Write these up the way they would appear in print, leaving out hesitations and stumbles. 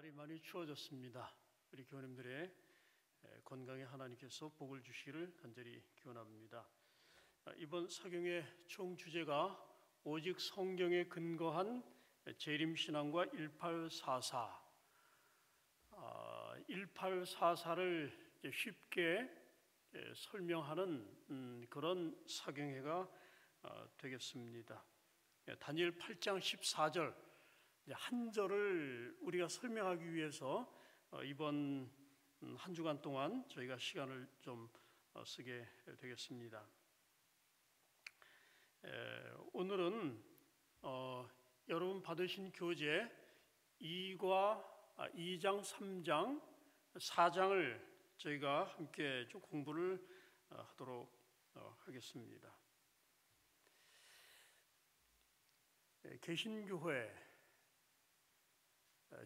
날이 많이 추워졌습니다. 우리 교우님들의 건강에 하나님께서 복을 주시기를 간절히 기원합니다. 이번 사경의 총 주제가 오직 성경에 근거한 재림신앙과 1844. 1844를 쉽게 설명하는 그런 사경회가 되겠습니다. 다니엘 8장 14절 한 절을 우리가 설명하기 위해서 이번 한 주간 동안 저희가 시간을 좀 쓰게 되겠습니다. 오늘은 여러분 받으신 교재 2장, 3장, 4장을 저희가 함께 좀 공부를 하도록 하겠습니다. 개신교회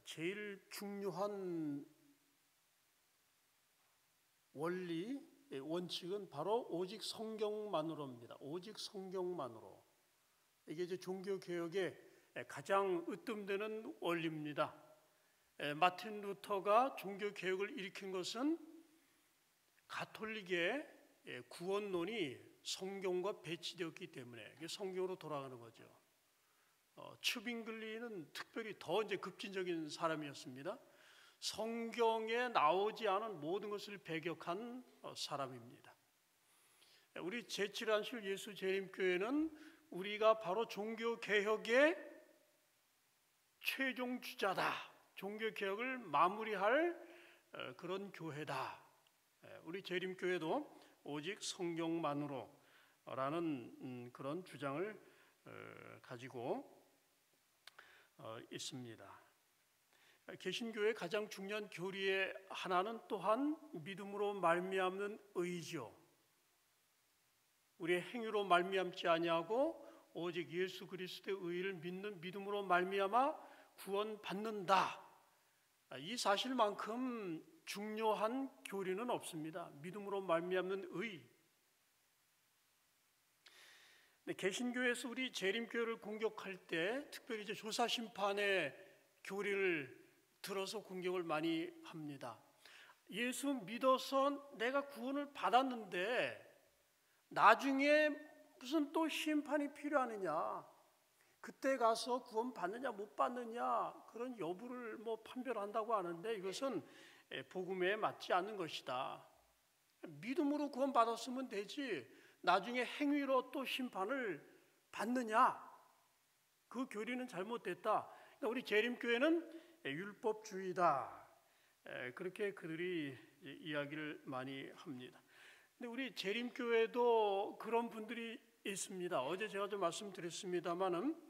제일 중요한 원리, 원칙은 바로 오직 성경만으로입니다. 오직 성경만으로. 이게 이제 종교개혁의 가장 으뜸되는 원리입니다. 마틴 루터가 종교개혁을 일으킨 것은 가톨릭의 구원론이 성경과 배치되었기 때문에 성경으로 돌아가는 거죠. 츠빙글리는 특별히 더 이제 급진적인 사람이었습니다. 성경에 나오지 않은 모든 것을 배격한 사람입니다. 우리 제7안실 예수 재림교회는 우리가 바로 종교개혁의 최종 주자다. 종교개혁을 마무리할 그런 교회다. 우리 재림교회도 오직 성경만으로라는 그런 주장을 가지고 있습니다. 개신교의 가장 중요한 교리의 하나는 또한 믿음으로 말미암는 의죠. 우리의 행위로 말미암지 아니하고 오직 예수 그리스도의 의를 믿는 믿음으로 말미암아 구원받는다. 이 사실만큼 중요한 교리는 없습니다. 믿음으로 말미암는 의. 개신교에서 우리 재림교회를 공격할 때 특별히 이제 조사심판의 교리를 들어서 공격을 많이 합니다. 예수 믿어서 내가 구원을 받았는데 나중에 무슨 또 심판이 필요하느냐, 그때 가서 구원 받느냐 못 받느냐 그런 여부를 판별한다고 하는데 이것은 복음에 맞지 않는 것이다. 믿음으로 구원 받았으면 되지 나중에 행위로 또 심판을 받느냐, 그 교리는 잘못됐다. 그러니까 우리 재림교회는 율법주의다. 그렇게 그들이 이야기를 많이 합니다. 근데 우리 재림교회도 그런 분들이 있습니다. 어제 제가 좀 말씀드렸습니다만은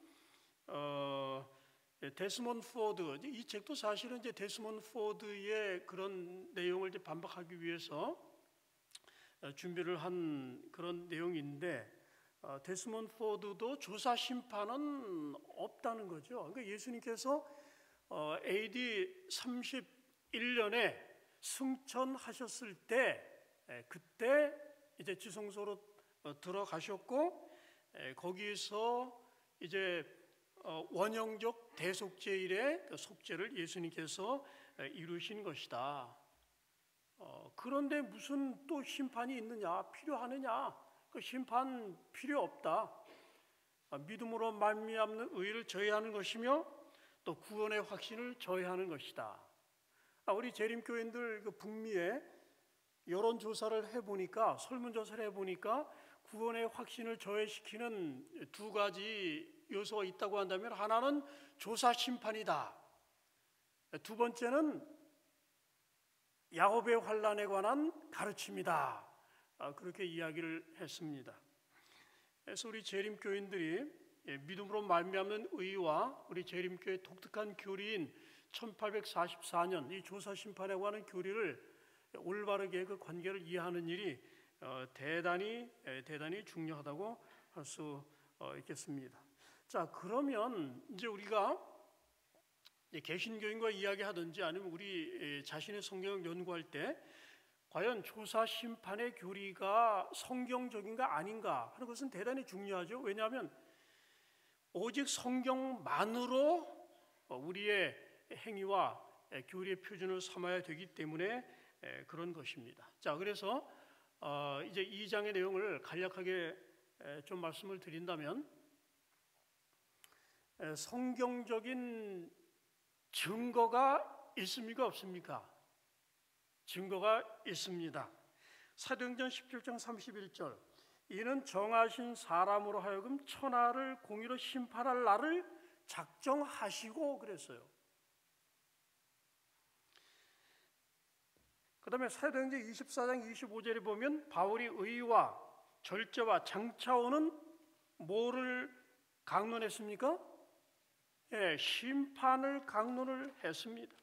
데스몬드 포드, 이 책도 사실은 이제 데스몬드 포드의 그런 내용을 이제 반박하기 위해서 준비를 한 그런 내용인데 데스몬드 포드도 조사 심판은 없다는 거죠. 그러니까 예수님께서 AD 31년에 승천하셨을 때 그때 이제 지성소로 들어가셨고 거기서 이제 원형적 대속죄일의 속죄를 예수님께서 이루신 것이다. 그런데 무슨 또 심판이 있느냐, 필요하느냐? 그 심판 필요 없다. 믿음으로 말미암는 의를 저해하는 것이며 또 구원의 확신을 저해하는 것이다. 우리 재림교인들 그 북미에 여론조사를 해보니까, 설문조사를 해보니까 구원의 확신을 저해시키는 두 가지 요소가 있다고 한다면 하나는 조사 심판이다. 두 번째는 야곱의 환난에 관한 가르침이다. 그렇게 이야기를 했습니다. 그래서 우리 재림교인들이 믿음으로 말미암는 의와 우리 재림교의 독특한 교리인 1844년 이 조사 심판에 관한 교리를 올바르게 그 관계를 이해하는 일이 대단히 중요하다고 할 수 있겠습니다. 자, 그러면 이제 우리가 개신교인과 이야기하든지 아니면 우리 자신의 성경을 연구할 때 과연 조사 심판의 교리가 성경적인가 아닌가 하는 것은 대단히 중요하죠. 왜냐하면 오직 성경만으로 우리의 행위와 교리의 표준을 삼아야 되기 때문에 그런 것입니다. 자, 그래서 이제 2장의 내용을 간략하게 좀 말씀을 드린다면, 성경적인 증거가 있습니까? 없습니까? 증거가 있습니다. 사도행전 17장 31절, 이는 정하신 사람으로 하여금 천하를 공의로 심판할 날을 작정하시고 그랬어요. 그 다음에 사도행전 24장 25절에 보면 바울이 의와 절제와 장차오는 뭐를 강론했습니까? 심판을 강론을 했습니다.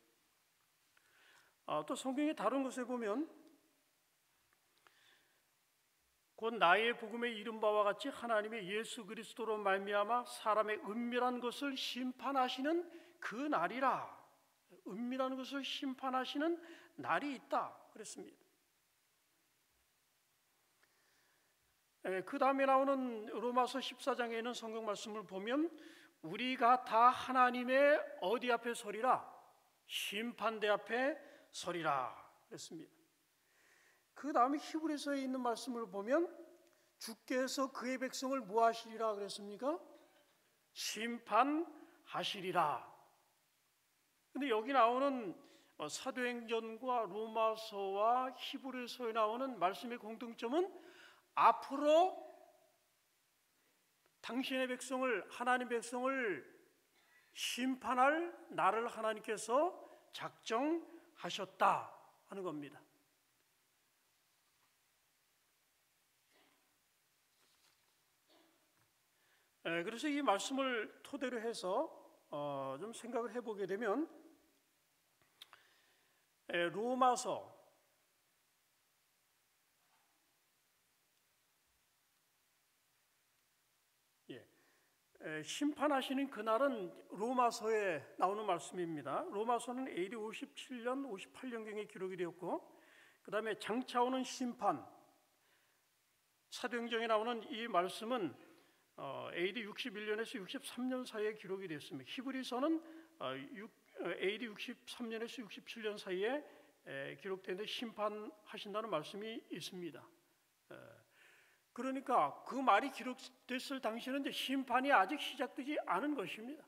또 성경의 다른 곳에 보면 곧 나의 복음에 이른 바와 같이 하나님의 예수 그리스도로 말미암아 사람의 은밀한 것을 심판하시는 그 날이라. 은밀한 것을 심판하시는 날이 있다 그랬습니다. 그 다음에 나오는 로마서 14장에 있는 성경 말씀을 보면 우리가 다 하나님의 어디 앞에 서리라? 심판대 앞에 서리라 그랬습니다. 그 다음에 히브리서에 있는 말씀을 보면 주께서 그의 백성을 뭐 하시리라 그랬습니까? 심판하시리라. 근데 여기 나오는 사도행전과 로마서와 히브리서에 나오는 말씀의 공통점은 앞으로 당신의 백성을, 하나님 백성을 심판할 날을 하나님께서 작정하셨다 하는 겁니다. 그래서 이 말씀을 토대로 해서 좀 생각을 해보게 되면 로마서 심판하시는 그날은 로마서에 나오는 말씀입니다. 로마서는 AD 57년, 58년경에 기록이 되었고, 그 다음에 장차오는 심판, 사도행전에 나오는 이 말씀은 AD 61년에서 63년 사이에 기록이 됐습니다. 히브리서는 AD 63년에서 67년 사이에 기록되는데 심판하신다는 말씀이 있습니다. 그러니까 그 말이 기록됐을 당시에는 이제 심판이 아직 시작되지 않은 것입니다.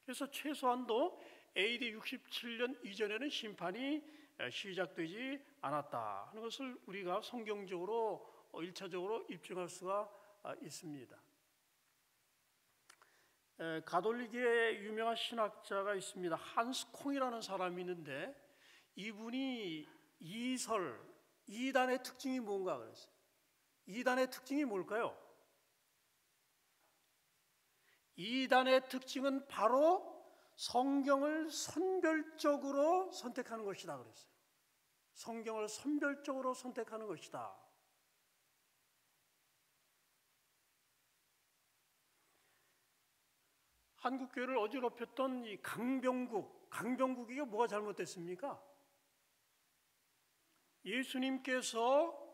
그래서 최소한도 AD 67년 이전에는 심판이 시작되지 않았다 하는 것을 우리가 성경적으로 1차적으로 입증할 수가 있습니다. 가톨릭의 유명한 신학자가 있습니다. 한스 콩이라는 사람이 있는데 이분이 이단의 특징이 뭔가 그랬어요. 이단의 특징이 뭘까요? 이단의 특징은 바로 성경을 선별적으로 선택하는 것이다 그랬어요. 성경을 선별적으로 선택하는 것이다. 한국교회를 어지럽혔던 이 강병국이 뭐가 잘못됐습니까? 예수님께서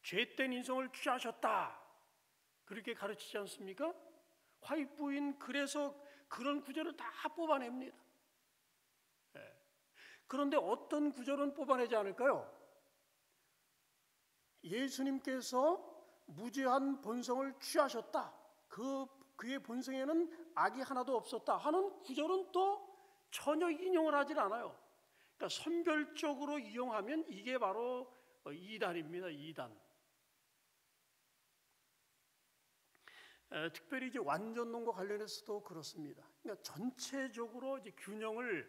죄된 인성을 취하셨다 그렇게 가르치지 않습니까? 화입부인 그래서 그런 구절을 다 뽑아냅니다. 그런데 어떤 구절은 뽑아내지 않을까요? 예수님께서 무죄한 본성을 취하셨다, 그의 본성에는 악이 하나도 없었다 하는 구절은 또 전혀 인용을 하질 않아요. 그러니까 선별적으로 이용하면 이게 바로 이단입니다. 이단. 특별히 이제 완전론과 관련해서도 그렇습니다. 그러니까 전체적으로 이제 균형을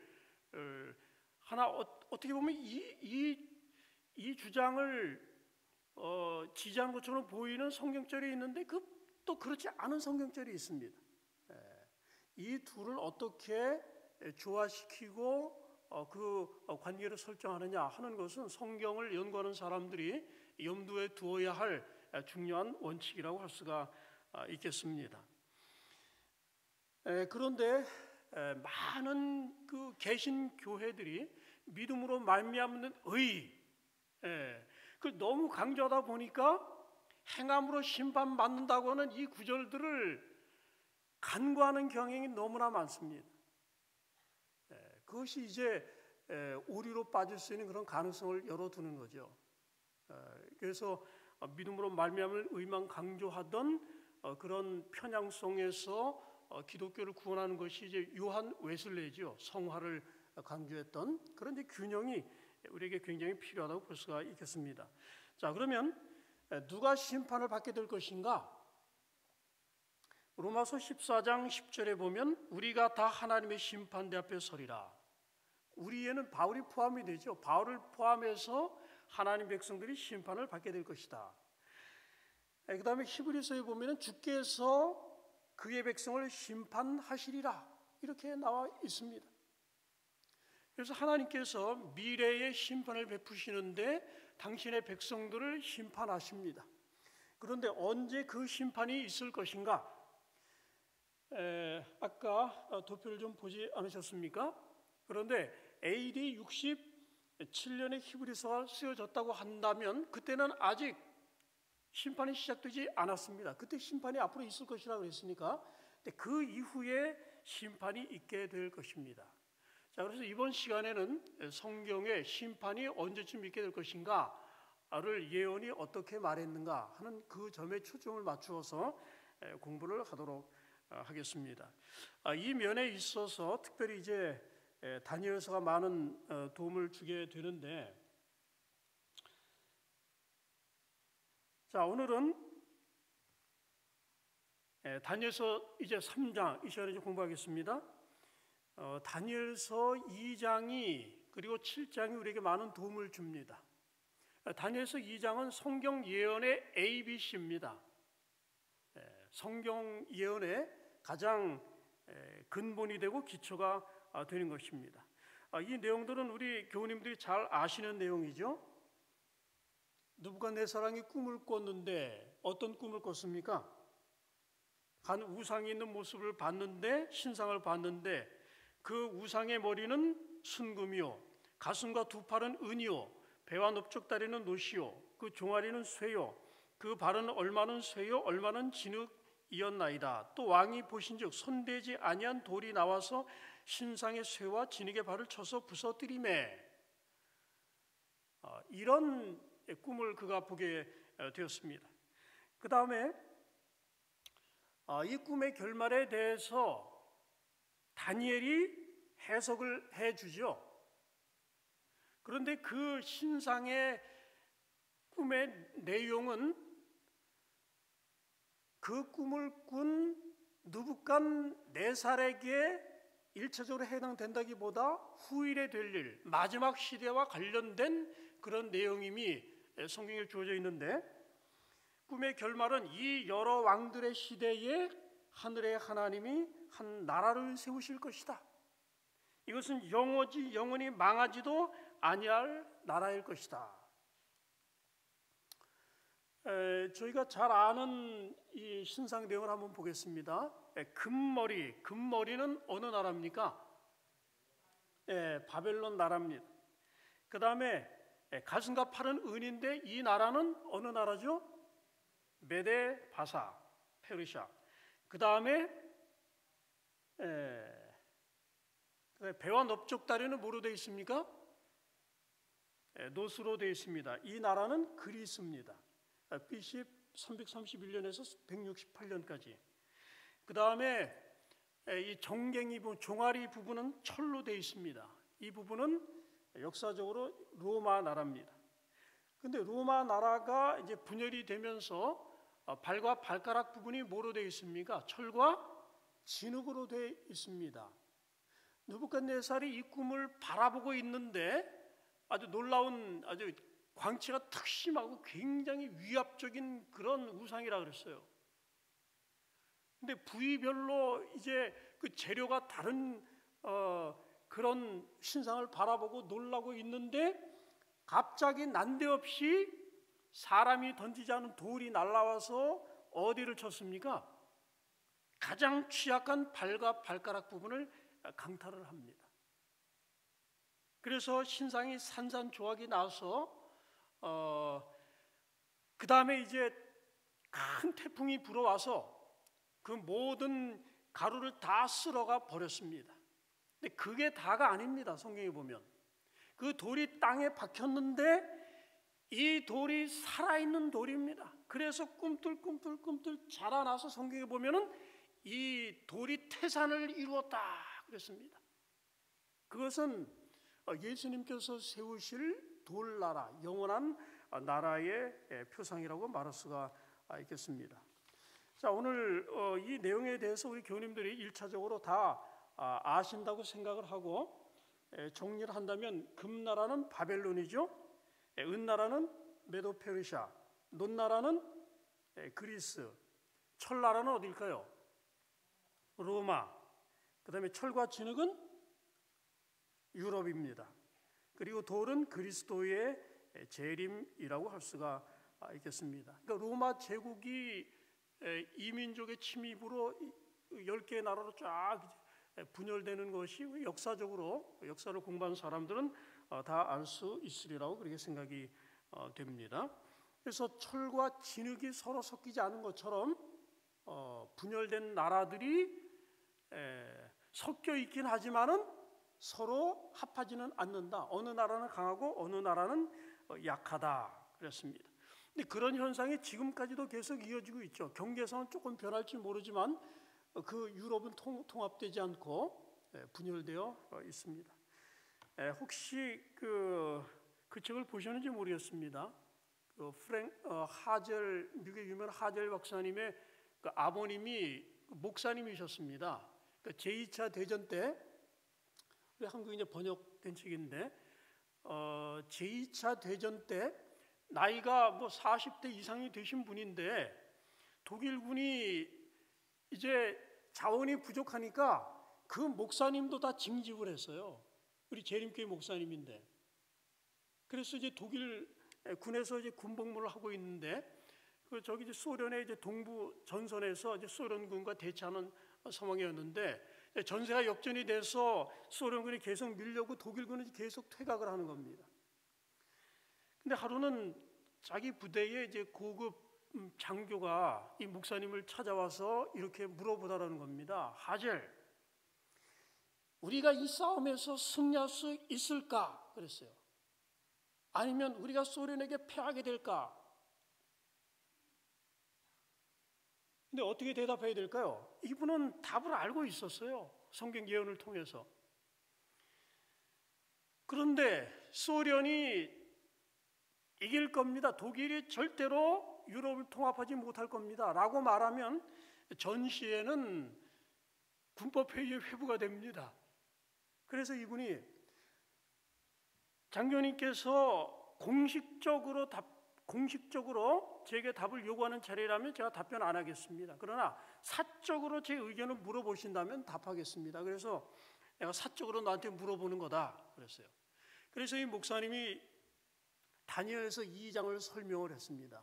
하나 어떻게 보면 이 주장을 지지하는 것처럼 보이는 성경절이 있는데 또 그렇지 않은 성경절이 있습니다. 이 둘을 어떻게 조화시키고 그 관계를 설정하느냐 하는 것은 성경을 연구하는 사람들이 염두에 두어야 할 중요한 원칙이라고 할 수가 있겠습니다. 그런데 많은 그 개신 교회들이 믿음으로 말미암는 그걸 너무 강조하다 보니까 행함으로 심판받는다고 하는 이 구절들을 간과하는 경향이 너무나 많습니다. 그것이 이제 오류로 빠질 수 있는 그런 가능성을 열어두는 거죠. 그래서 믿음으로 말미암을 의만 강조하던 그런 편향성에서 기독교를 구원하는 것이 이제 요한 웨슬레이죠. 성화를 강조했던 그런 이제 균형이 우리에게 굉장히 필요하다고 볼 수가 있겠습니다. 자, 그러면 누가 심판을 받게 될 것인가? 로마서 14장 10절에 보면 우리가 다 하나님의 심판대 앞에 서리라. 우리에는 바울이 포함이 되죠. 바울을 포함해서 하나님 백성들이 심판을 받게 될 것이다. 그 다음에 히브리서에 보면 주께서 그의 백성을 심판하시리라 이렇게 나와 있습니다. 그래서 하나님께서 미래의 심판을 베푸시는데 당신의 백성들을 심판하십니다. 그런데 언제 그 심판이 있을 것인가? 아까 도표를 좀 보지 않으셨습니까? 그런데 AD 67년에 히브리서가 쓰여졌다고 한다면 그때는 아직 심판이 시작되지 않았습니다. 그때 심판이 앞으로 있을 것이라고 그랬으니까 그 이후에 심판이 있게 될 것입니다. 자, 그래서 이번 시간에는 성경의 심판이 언제쯤 있게 될 것인가를 예언이 어떻게 말했는가 하는 그 점에 초점을 맞추어서 공부를 하도록 하겠습니다. 이 면에 있어서 특별히 이제 다니엘서가 많은 도움을 주게 되는데, 자, 오늘은 다니엘서 이제 3장 이 시간에 이제 공부하겠습니다. 다니엘서 2장이 그리고 7장이 우리에게 많은 도움을 줍니다. 다니엘서 2장은 성경 예언의 ABC입니다. 성경 예언의 가장 근본이 되고 기초가 되는 것입니다. 이 내용들은 우리 교우님들이 잘 아시는 내용이죠. 느부갓네살이 꿈을 꿨는데 어떤 꿈을 꿨습니까? 한 우상이 있는 모습을 봤는데, 신상을 봤는데 그 우상의 머리는 순금이요, 가슴과 두 팔은 은이요, 배와 넓적다리는 노시요, 그 종아리는 쇠요, 그 발은 얼마는 쇠요 얼마는 진흙이었나이다. 또 왕이 보신즉 손대지 아니한 돌이 나와서 신상의 쇠와 진흙의 발을 쳐서 부서뜨리매. 이런 꿈을 그가 보게 되었습니다. 그 다음에 이 꿈의 결말에 대해서 다니엘이 해석을 해주죠. 그런데 그 신상의 꿈의 내용은 그 꿈을 꾼 느부갓네살에게 일차적으로 해당된다기보다 후일에 될 일, 마지막 시대와 관련된 그런 내용임이 성경에 주어져 있는데, 꿈의 결말은 이 여러 왕들의 시대에 하늘의 하나님이 한 나라를 세우실 것이다. 이것은 영원히 망하지도 아니할 나라일 것이다. 저희가 잘 아는 이 신상 내용을 한번 보겠습니다. 금머리는 어느 나라입니까? 바벨론 나라입니다. 그 다음에 가슴과 팔은 은인데 이 나라는 어느 나라죠? 메데 바사, 페르시아. 그 다음에 배와 넓적다리는 뭐로 되어 있습니까? 노스로 되어 있습니다. 이 나라는 그리스입니다. BC 331년에서 168년까지. 그 다음에 이 정갱이 부분, 종아리 부분은 철로 되어 있습니다. 이 부분은 역사적으로 로마 나라입니다. 근데 로마 나라가 이제 분열이 되면서 발과 발가락 부분이 뭐로 되어 있습니까? 철과 진흙으로 되어 있습니다. 느부갓네살이 이 꿈을 바라보고 있는데 아주 놀라운, 아주 광채가 특심하고 굉장히 위압적인 그런 우상이라 그랬어요. 근데 부위별로 이제 그 재료가 다른 그런 신상을 바라보고 놀라고 있는데 갑자기 난데없이 사람이 던지지 않은 돌이 날아와서 어디를 쳤습니까? 가장 취약한 발과 발가락 부분을 강탈을 합니다. 그래서 신상이 산산조각이 나서 그 다음에 이제 큰 태풍이 불어와서 그 모든 가루를 다 쓸어가 버렸습니다. 근데 그게 다가 아닙니다. 성경에 보면 그 돌이 땅에 박혔는데 이 돌이 살아있는 돌입니다. 그래서 꿈틀꿈틀 자라나서 성경에 보면은 이 돌이 태산을 이루었다 그랬습니다. 그것은 예수님께서 세우실 돌나라, 영원한 나라의 표상이라고 말할 수가 있겠습니다. 자, 오늘 이 내용에 대해서 우리 교우님들이 1차적으로 다 아신다고 생각을 하고 정리를 한다면 금나라는 바벨론이죠. 은나라는 메도페르시아, 논나라는 그리스, 철나라는 어딜까요? 로마. 그 다음에 철과 진흙은 유럽입니다. 그리고 돌은 그리스도의 재림이라고 할 수가 있겠습니다. 그러니까 로마 제국이 이민족의 침입으로 10개의 나라로 쫙 분열되는 것이 역사를 공부하는 사람들은 다 알 수 있으리라고 그렇게 생각이 됩니다. 그래서 철과 진흙이 서로 섞이지 않은 것처럼 분열된 나라들이 섞여 있긴 하지만은 서로 합하지는 않는다. 어느 나라는 강하고 어느 나라는 약하다 그랬습니다. 근데 그런 현상이 지금까지도 계속 이어지고 있죠. 경계선은 조금 변할지 모르지만 그 유럽은 통합되지 않고 분열되어 있습니다. 혹시 그 책을 보셨는지 모르겠습니다. 하젤, 미국의 유명한 하젤 박사님의 그 아버님이 목사님이셨습니다. 제2차 대전 때, 우리 한국에 이제 번역된 책인데, 제2차 대전 때 나이가 뭐 40대 이상이 되신 분인데 독일군이 이제 자원이 부족하니까 그 목사님도 다 징집을 했어요. 우리 재림교회 목사님인데. 그래서 이제 독일 군에서 이제 군복무를 하고 있는데 저기 이제 소련의 이제 동부 전선에서 이제 소련군과 대치하는 상황이었는데 전세가 역전이 돼서 소련군이 계속 밀려고 독일군은 계속 퇴각을 하는 겁니다. 근데 하루는 자기 부대에 이제 고급 장교가 이 목사님을 찾아와서 이렇게 물어보다라는 겁니다. 하젤, 우리가 이 싸움에서 승리할 수 있을까? 그랬어요. 아니면 우리가 소련에게 패하게 될까? 근데 어떻게 대답해야 될까요? 이분은 답을 알고 있었어요. 성경 예언을 통해서. 그런데 소련이 이길 겁니다. 독일이 절대로 유럽을 통합하지 못할 겁니다. 라고 말하면 전시에는 군법회의에 회부가 됩니다. 그래서 이분이 장교님께서 공식적으로 제게 답을 요구하는 자리라면 제가 답변 안 하겠습니다. 그러나 사적으로 제 의견을 물어보신다면 답하겠습니다. 그래서 내가 사적으로 너한테 물어보는 거다 그랬어요. 그래서 이 목사님이 다니엘서 2장을 설명을 했습니다.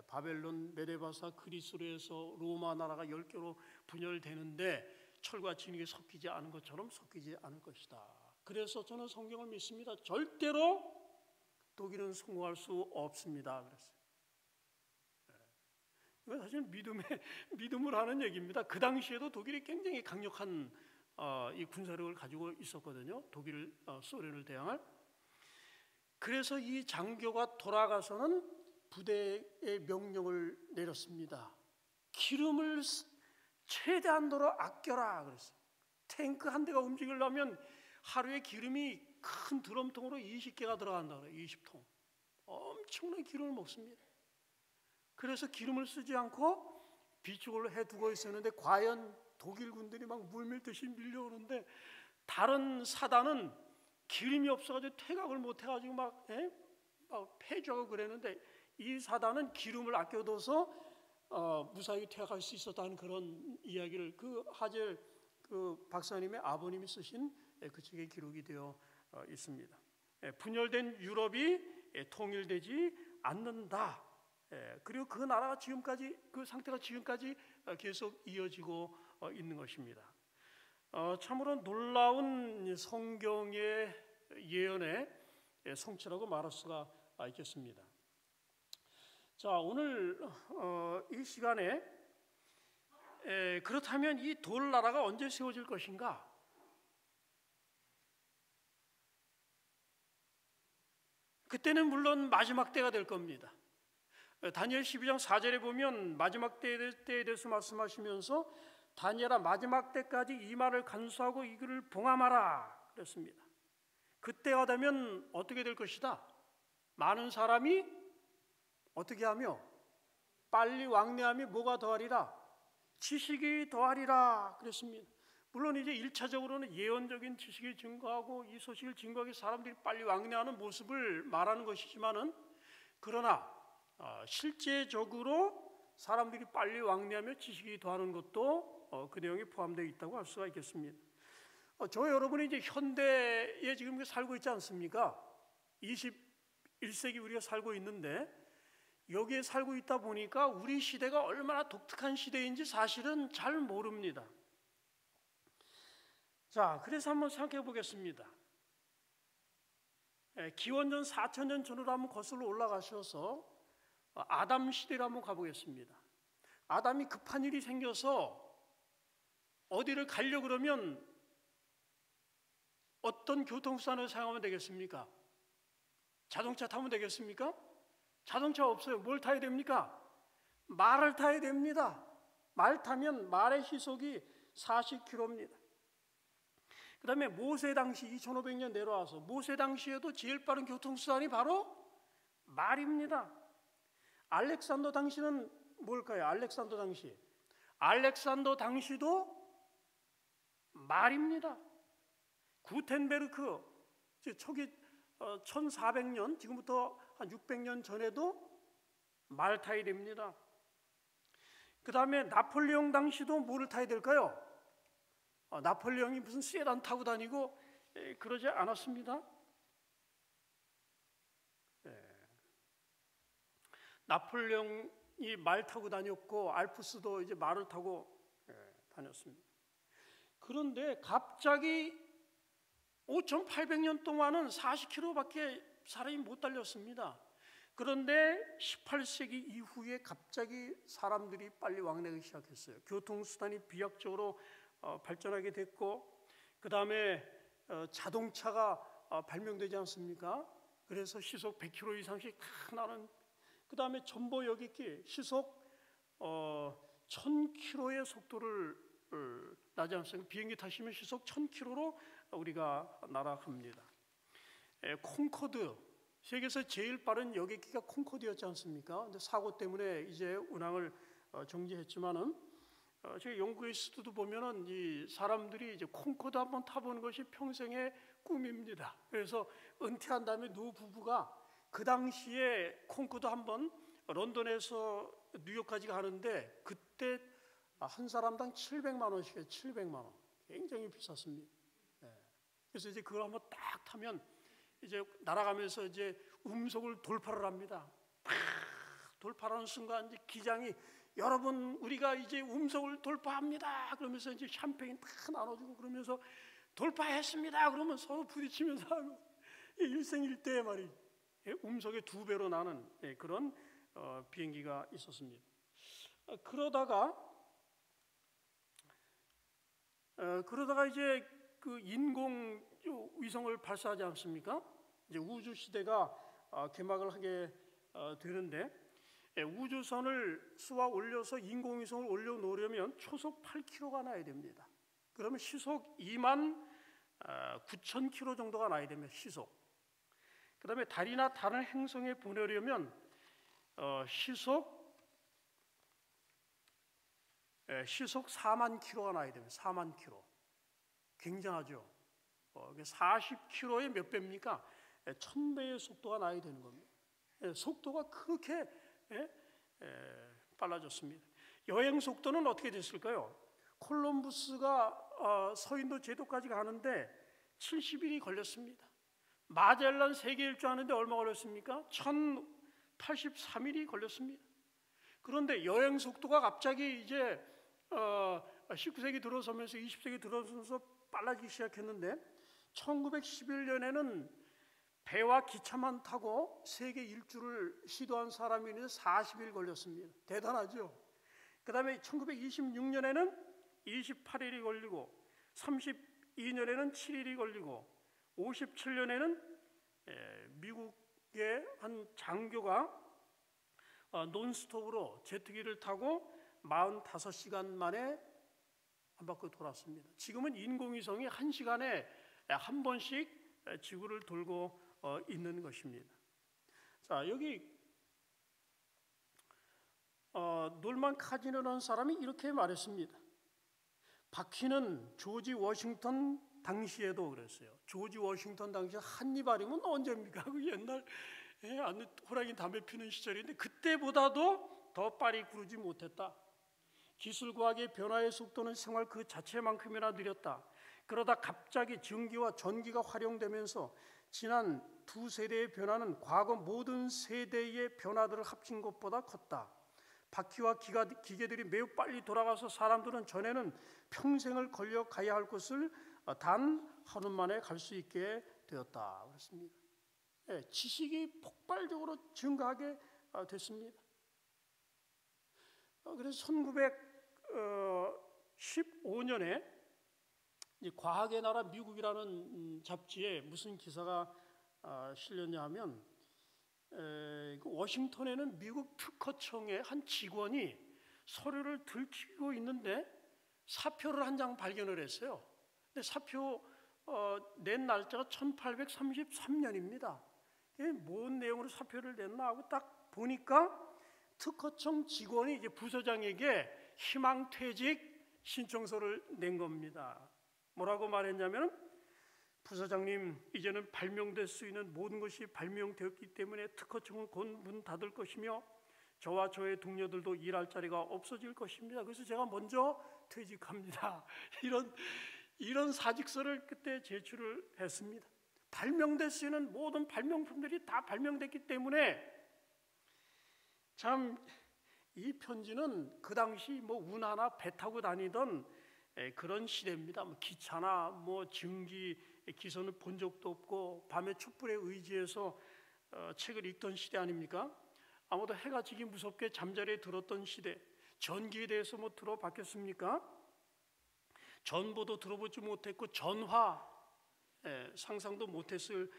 바벨론, 메데바사, 그리스로에서 로마 나라가 10개로 분열되는데 철과 진흙이 섞이지 않은 것처럼 섞이지 않을 것이다. 그래서 저는 성경을 믿습니다. 절대로 독일은 성공할 수 없습니다. 그랬어요. 이건 사실 믿음을 하는 얘기입니다. 그 당시에도 독일이 굉장히 강력한 이 군사력을 가지고 있었거든요. 소련을 대항할. 그래서 이 장교가 돌아가서는 부대의 명령을 내렸습니다. 기름을 최대한도로 아껴라 그랬어요. 탱크 한 대가 움직이려면 하루에 기름이 큰 드럼통으로 20개가 들어간다 그래요. 20통. 엄청난 기름을 먹습니다. 그래서 기름을 쓰지 않고 비축을 해두고 있었는데 과연 독일 군들이 막 물밀듯이 밀려오는데 다른 사단은 기름이 없어가지고 퇴각을 못해가지고 막 패주하고 그랬는데 이 사단은 기름을 아껴둬서 무사히 퇴각할 수 있었다는 그런 이야기를 그 하젤 그 박사님의 아버님이 쓰신 그 책에 기록이 되어 있습니다. 분열된 유럽이 통일되지 않는다. 그리고 그 나라가 지금까지 그 상태가 지금까지 계속 이어지고 있는 것입니다. 참으로 놀라운 성경의 예언의 성취라고 말할 수가 있겠습니다. 자, 오늘 이 시간에 그렇다면 이 돌나라가 언제 세워질 것인가? 그때는 물론 마지막 때가 될 겁니다. 다니엘 12장 4절에 보면 마지막 때에 대해서 말씀하시면서 다니엘아 마지막 때까지 이 말을 간수하고 이 글을 봉함하라 그랬습니다. 그때가 되면 어떻게 될 것이다? 많은 사람이 어떻게 하며 빨리 왕래하며 뭐가 더하리라? 지식이 더하리라 그랬습니다. 물론 이제 1차적으로는 예언적인 지식이 증거하고 이 소식을 증거하기 위해 사람들이 빨리 왕래하는 모습을 말하는 것이지만은 그러나 실제적으로 사람들이 빨리 왕래하며 지식이 더하는 것도 그 내용에 포함되어 있다고 할 수가 있겠습니다. 저 여러분이 이제 현대에 지금 살고 있지 않습니까? 21세기 우리가 살고 있는데 여기에 살고 있다 보니까 우리 시대가 얼마나 독특한 시대인지 사실은 잘 모릅니다. 자, 그래서 한번 생각해 보겠습니다. 기원전 4,000년 전으로 한번 거슬러 올라가셔서 아담 시대로 한번 가보겠습니다. 아담이 급한 일이 생겨서 어디를 가려고 그러면 어떤 교통수단을 사용하면 되겠습니까? 자동차 타면 되겠습니까? 자동차 없어요. 뭘 타야 됩니까? 말을 타야 됩니다. 말 타면 말의 시속이 40km입니다. 그 다음에 모세 당시 2500년 내려와서 모세 당시에도 제일 빠른 교통수단이 바로 말입니다. 알렉산더 당시는 뭘까요? 알렉산더 당시도 말입니다. 구텐베르크 초기 1400년 지금부터 한 600년 전에도 말 타야 됩니다. 그 다음에 나폴레옹 당시도 뭐를 타야 될까요? 나폴레옹이 무슨 세단 타고 다니고 그러지 않았습니다. 나폴레옹이 말 타고 다녔고 알프스도 이제 말을 타고 다녔습니다. 그런데 갑자기 5,800년 동안은 40km밖에 사람이 못 달렸습니다. 그런데 18세기 이후에 갑자기 사람들이 빨리 왕래하기 시작했어요. 교통수단이 비약적으로 발전하게 됐고 그 다음에 자동차가 발명되지 않습니까? 그래서 시속 100km 이상씩 다 나는 그 다음에 전보여객기 시속 1000km의 속도를 나지 않습니까? 비행기 타시면 시속 1000km로 우리가 날아갑니다. 콩코드 세계에서 제일 빠른 여객기가 콩코드였지 않습니까? 근데 사고 때문에 이제 운항을 정지했지만은 제가 영국에 있을 때도 보면은 이 사람들이 이제 콩코드 한번 타보는 것이 평생의 꿈입니다. 그래서 은퇴한 다음에 노 부부가 그 당시에 콩코드 한번 런던에서 뉴욕까지 가는데 그때 한 사람당 700만 원씩이에요. 700만 원. 굉장히 비쌌습니다. 그래서 이제 그걸 한번 딱 타면 이제 날아가면서 이제 음속을 돌파를 합니다. 돌파하는 순간 이제 기장이 여러분 우리가 이제 음속을 돌파합니다. 그러면서 이제 샴페인 다 나눠주고 그러면서 돌파했습니다. 그러면 서로 부딪히면서 하고 일생일대의 말이 음속의 2배로 나는 그런 비행기가 있었습니다. 그러다가 이제 그 인공 위성을 발사하지 않습니까? 이제 우주 시대가 개막을 하게 되는데 우주선을 쏘아 올려서 인공위성을 올려놓으려면 초속 8km가 나야 됩니다. 그러면 시속 29,000km 정도가 나야 됩니다. 시속. 그 다음에 달이나 다른 행성에 보내려면 시속 4만 km가 나야 됩니다. 4만 km. 굉장하죠. 40km의 몇 배입니까? 1000배의 속도가 나야 되는 겁니다. 속도가 그렇게 빨라졌습니다. 여행 속도는 어떻게 됐을까요? 콜럼부스가 서인도 제도까지 가는데 70일이 걸렸습니다. 마젤란 세계 일주 하는데 얼마 걸렸습니까? 1083일이 걸렸습니다. 그런데 여행 속도가 갑자기 이제 19세기 들어서면서 20세기 들어서면서 빨라지기 시작했는데 1911년에는 배와 기차만 타고 세계 일주를 시도한 사람이 있는데 40일 걸렸습니다. 대단하죠? 그 다음에 1926년에는 28일이 걸리고 32년에는 7일이 걸리고 57년에는 미국 한 장교가 논스톱으로 제트기를 타고 45시간 만에 한 바퀴 돌았습니다. 지금은 인공위성이 1시간에 한 번씩 지구를 돌고 있는 것입니다. 자, 여기 놀만 카지노라는 사람이 이렇게 말했습니다. 바퀴는 조지 워싱턴 당시에도 그랬어요. 조지 워싱턴 당시에 한니발이면 언제입니까? 그 옛날 호랑이 담배 피는 시절인데 그때보다도 더 빨리 구르지 못했다. 기술과학의 변화의 속도는 생활 그 자체만큼이나 느렸다. 그러다 갑자기 전기와 전기가 활용되면서 지난 두 세대의 변화는 과거 모든 세대의 변화들을 합친 것보다 컸다. 바퀴와 기계들이 매우 빨리 돌아가서 사람들은 전에는 평생을 걸려 가야 할 곳을 단 하루 만에 갈 수 있게 되었다. 그렇습니다. 지식이 폭발적으로 증가하게 됐습니다. 그래서 1915년에 과학의 나라 미국이라는 잡지에 무슨 기사가 실렸냐 하면 워싱턴에는 미국 특허청의 한 직원이 서류를 들키고 있는데 사표를 한 장 발견을 했어요. 근데 사표 낸 날짜가 1833년입니다. 뭔 내용으로 사표를 냈나 하고 딱 보니까 특허청 직원이 이제 부서장에게 희망퇴직 신청서를 낸 겁니다. 뭐라고 말했냐면, 부서장님, 이제는 발명될 수 있는 모든 것이 발명되었기 때문에 특허청은 곧 문 닫을 것이며 저와 저의 동료들도 일할 자리가 없어질 것입니다. 그래서 제가 먼저 퇴직합니다. 이런 사직서를 그때 제출을 했습니다. 발명될 수 있는 모든 발명품들이 다 발명됐기 때문에 참 이 편지는 그 당시 운하나 배 타고 다니던 그런 시대입니다. 기차나 증기 기선을 본 적도 없고 밤에 촛불에 의지해서 책을 읽던 시대 아닙니까? 아무도 해가 지기 무섭게 잠자리에 들었던 시대. 전기에 대해서 들어봤겠습니까? 전보도 들어보지 못했고 전화 상상도 못했을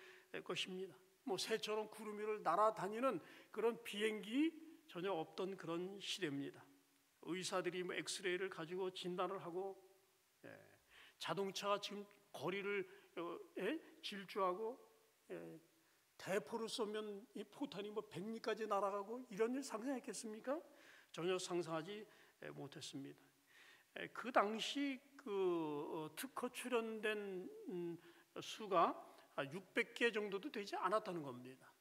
것입니다. 새처럼 구름 위를 날아다니는 그런 비행기 전혀 없던 그런 시대입니다. 의사들이 엑스레이를 가지고 진단을 하고 자동차가 지금 거리를 질주하고 대포를 쏘면 이 포탄이 100리까지 날아가고 이런 일 상상했겠습니까? 전혀 상상하지 못했습니다. 그 당시 특허 출원된 수가 600개 정도도 되지 않았다는 겁니다.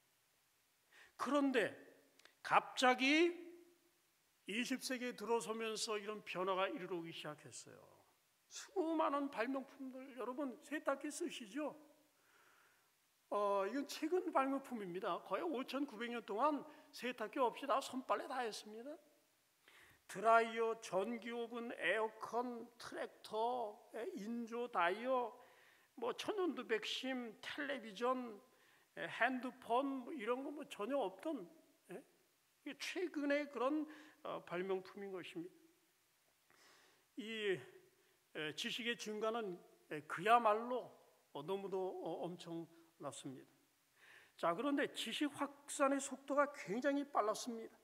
그런데 갑자기 20세기에 들어서면서 이런 변화가 이르기 시작했어요. 수많은 발명품들, 여러분 세탁기 쓰시죠? 이건 최근 발명품입니다. 거의 5,900년 동안 세탁기 없이 다 손빨래 다 했습니다. 드라이어, 전기오븐, 에어컨, 트랙터, 인조 다이어, 천연두 백심, 텔레비전, 핸드폰 이런 거 전혀 없던 최근의 그런 발명품인 것입니다. 이 지식의 증가는 그야말로 너무도 엄청났습니다. 자, 그런데 지식 확산의 속도가 굉장히 빨랐습니다.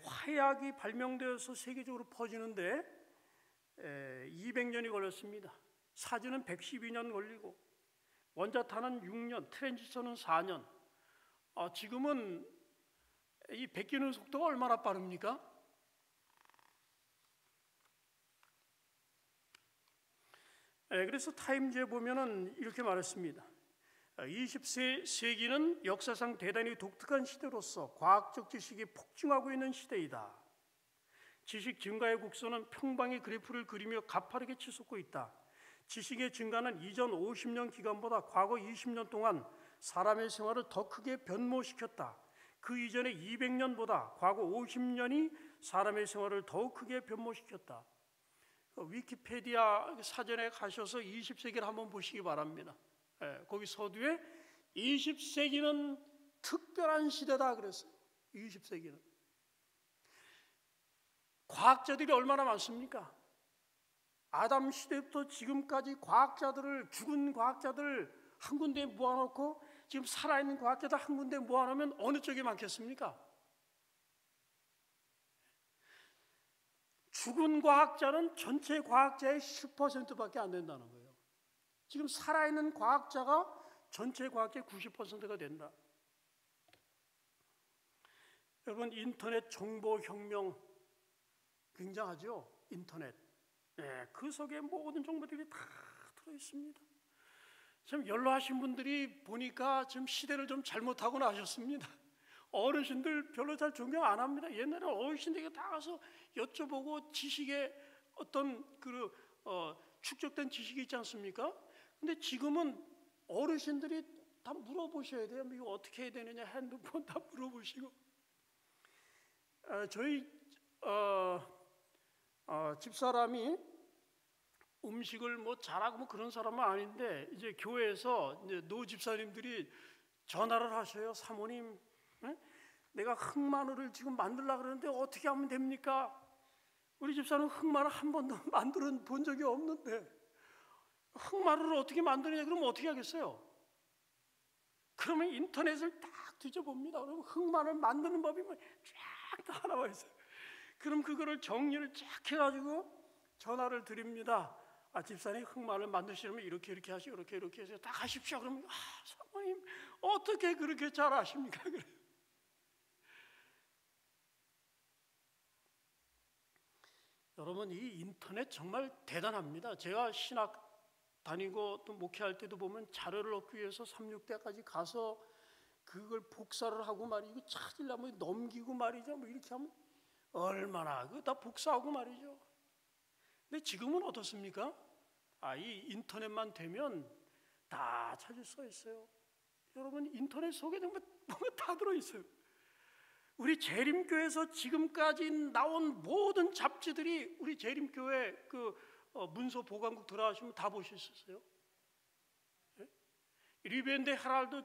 화약이 발명되어서 세계적으로 퍼지는데 200년이 걸렸습니다. 사진은 112년 걸리고 원자탄은 6년, 트랜지스터는 4년. 지금은 이 베끼는 속도가 얼마나 빠릅니까? 그래서 타임즈에 보면은 이렇게 말했습니다. 20세기는 역사상 대단히 독특한 시대로서 과학적 지식이 폭증하고 있는 시대이다. 지식 증가의 곡선은 평방의 그래프를 그리며 가파르게 치솟고 있다. 지식의 증가는 이전 50년 기간보다 과거 20년 동안 사람의 생활을 더 크게 변모시켰다. 그 이전의 200년보다 과거 50년이 사람의 생활을 더욱 크게 변모시켰다. 위키피디아 사전에 가셔서 20세기를 한번 보시기 바랍니다. 거기 서두에 20세기는 특별한 시대다 그랬어요. 20세기는. 과학자들이 얼마나 많습니까? 아담 시대부터 지금까지 죽은 과학자들 한 군데에 모아놓고 지금 살아있는 과학자들 한 군데 모아놓으면 어느 쪽이 많겠습니까? 죽은 과학자는 전체 과학자의 10%밖에 안 된다는 거예요. 지금 살아있는 과학자가 전체 과학자의 90%가 된다. 여러분, 인터넷 정보혁명 굉장하죠? 인터넷. 네, 그 속에 모든 정보들이 다 들어있습니다. 좀 연로하신 분들이 보니까 지금 시대를 좀 잘못하고 나셨습니다. 어르신들 별로 잘 존경 안 합니다. 옛날에 어르신들에게 다 가서 여쭤보고 지식의 어떤 축적된 지식이 있지 않습니까? 근데 지금은 어르신들이 다 물어보셔야 돼요. 이거 어떻게 해야 되느냐, 핸드폰 다 물어보시고. 저희 집사람이 음식을 뭐 잘하고 뭐 그런 사람은 아닌데, 이제 교회에서 이제 노 집사님들이 전화를 하셔요. 사모님, 내가 흑마늘을 지금 만들려고 그러는데 어떻게 하면 됩니까? 우리 집사는 흑마늘 한 번도 만들어 본 적이 없는데 흑마늘을 어떻게 만드느냐? 그러면 어떻게 하겠어요? 그러면 인터넷을 딱 뒤져봅니다. 그러면 흑마늘 만드는 법이 쫙 다 나와 있어요. 그럼 그거를 정리를 쫙 해가지고 전화를 드립니다. 집사님, 흑마늘 만드시려면 이렇게 하시고 이렇게 해서 다 하십시오. 그러면 사모님 어떻게 그렇게 잘 아십니까? 그래. 여러분, 이 인터넷 정말 대단합니다. 제가 신학 다니고 또 목회할 때도 보면 자료를 얻기 위해서 3,6대까지 가서 그걸 복사를 하고 말이고 찾으려면 넘기고 말이죠. 뭐 이렇게 하면 얼마나 그거 다 복사하고 말이죠. 근데 지금은 어떻습니까? 이 인터넷만 되면 다 찾을 수 있어요. 여러분, 인터넷 속에 뭔가 다 들어있어요. 우리 재림교회에서 지금까지 나온 모든 잡지들이 우리 재림교회 문서 보관국 들어가시면 다 보실 수 있어요. 네? 리벤드 헤럴드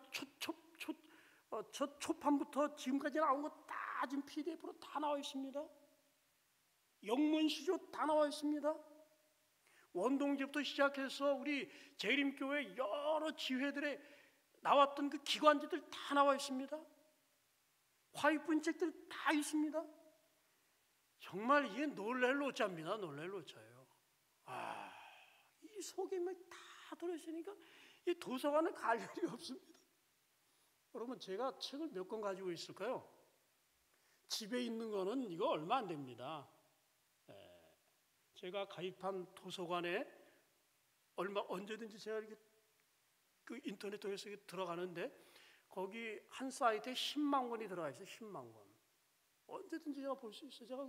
첫 초판부터 지금까지 나온 거 다 지금 PDF로 다 나와 있습니다. 영문시조 다 나와 있습니다. 원동제부터 시작해서 우리 재림교회 여러 지회들에 나왔던 그 기관지들 다 나와 있습니다. 화입분 책들 다 있습니다. 정말 이게 놀랄로짜입니다. 놀랄로짜예요. 이 속에 다 들어있으니까 이 도서관을 갈 일이 없습니다. 여러분, 제가 책을 몇 권 가지고 있을까요? 집에 있는 거는 이거 얼마 안 됩니다. 제가 가입한 도서관에 언제든지 제가 이렇게 그 인터넷 통해서 들어가는데 거기 한 사이트에 10만 권이 들어가 있어요. 10만 권. 언제든지 제가 볼 수 있어요. 제가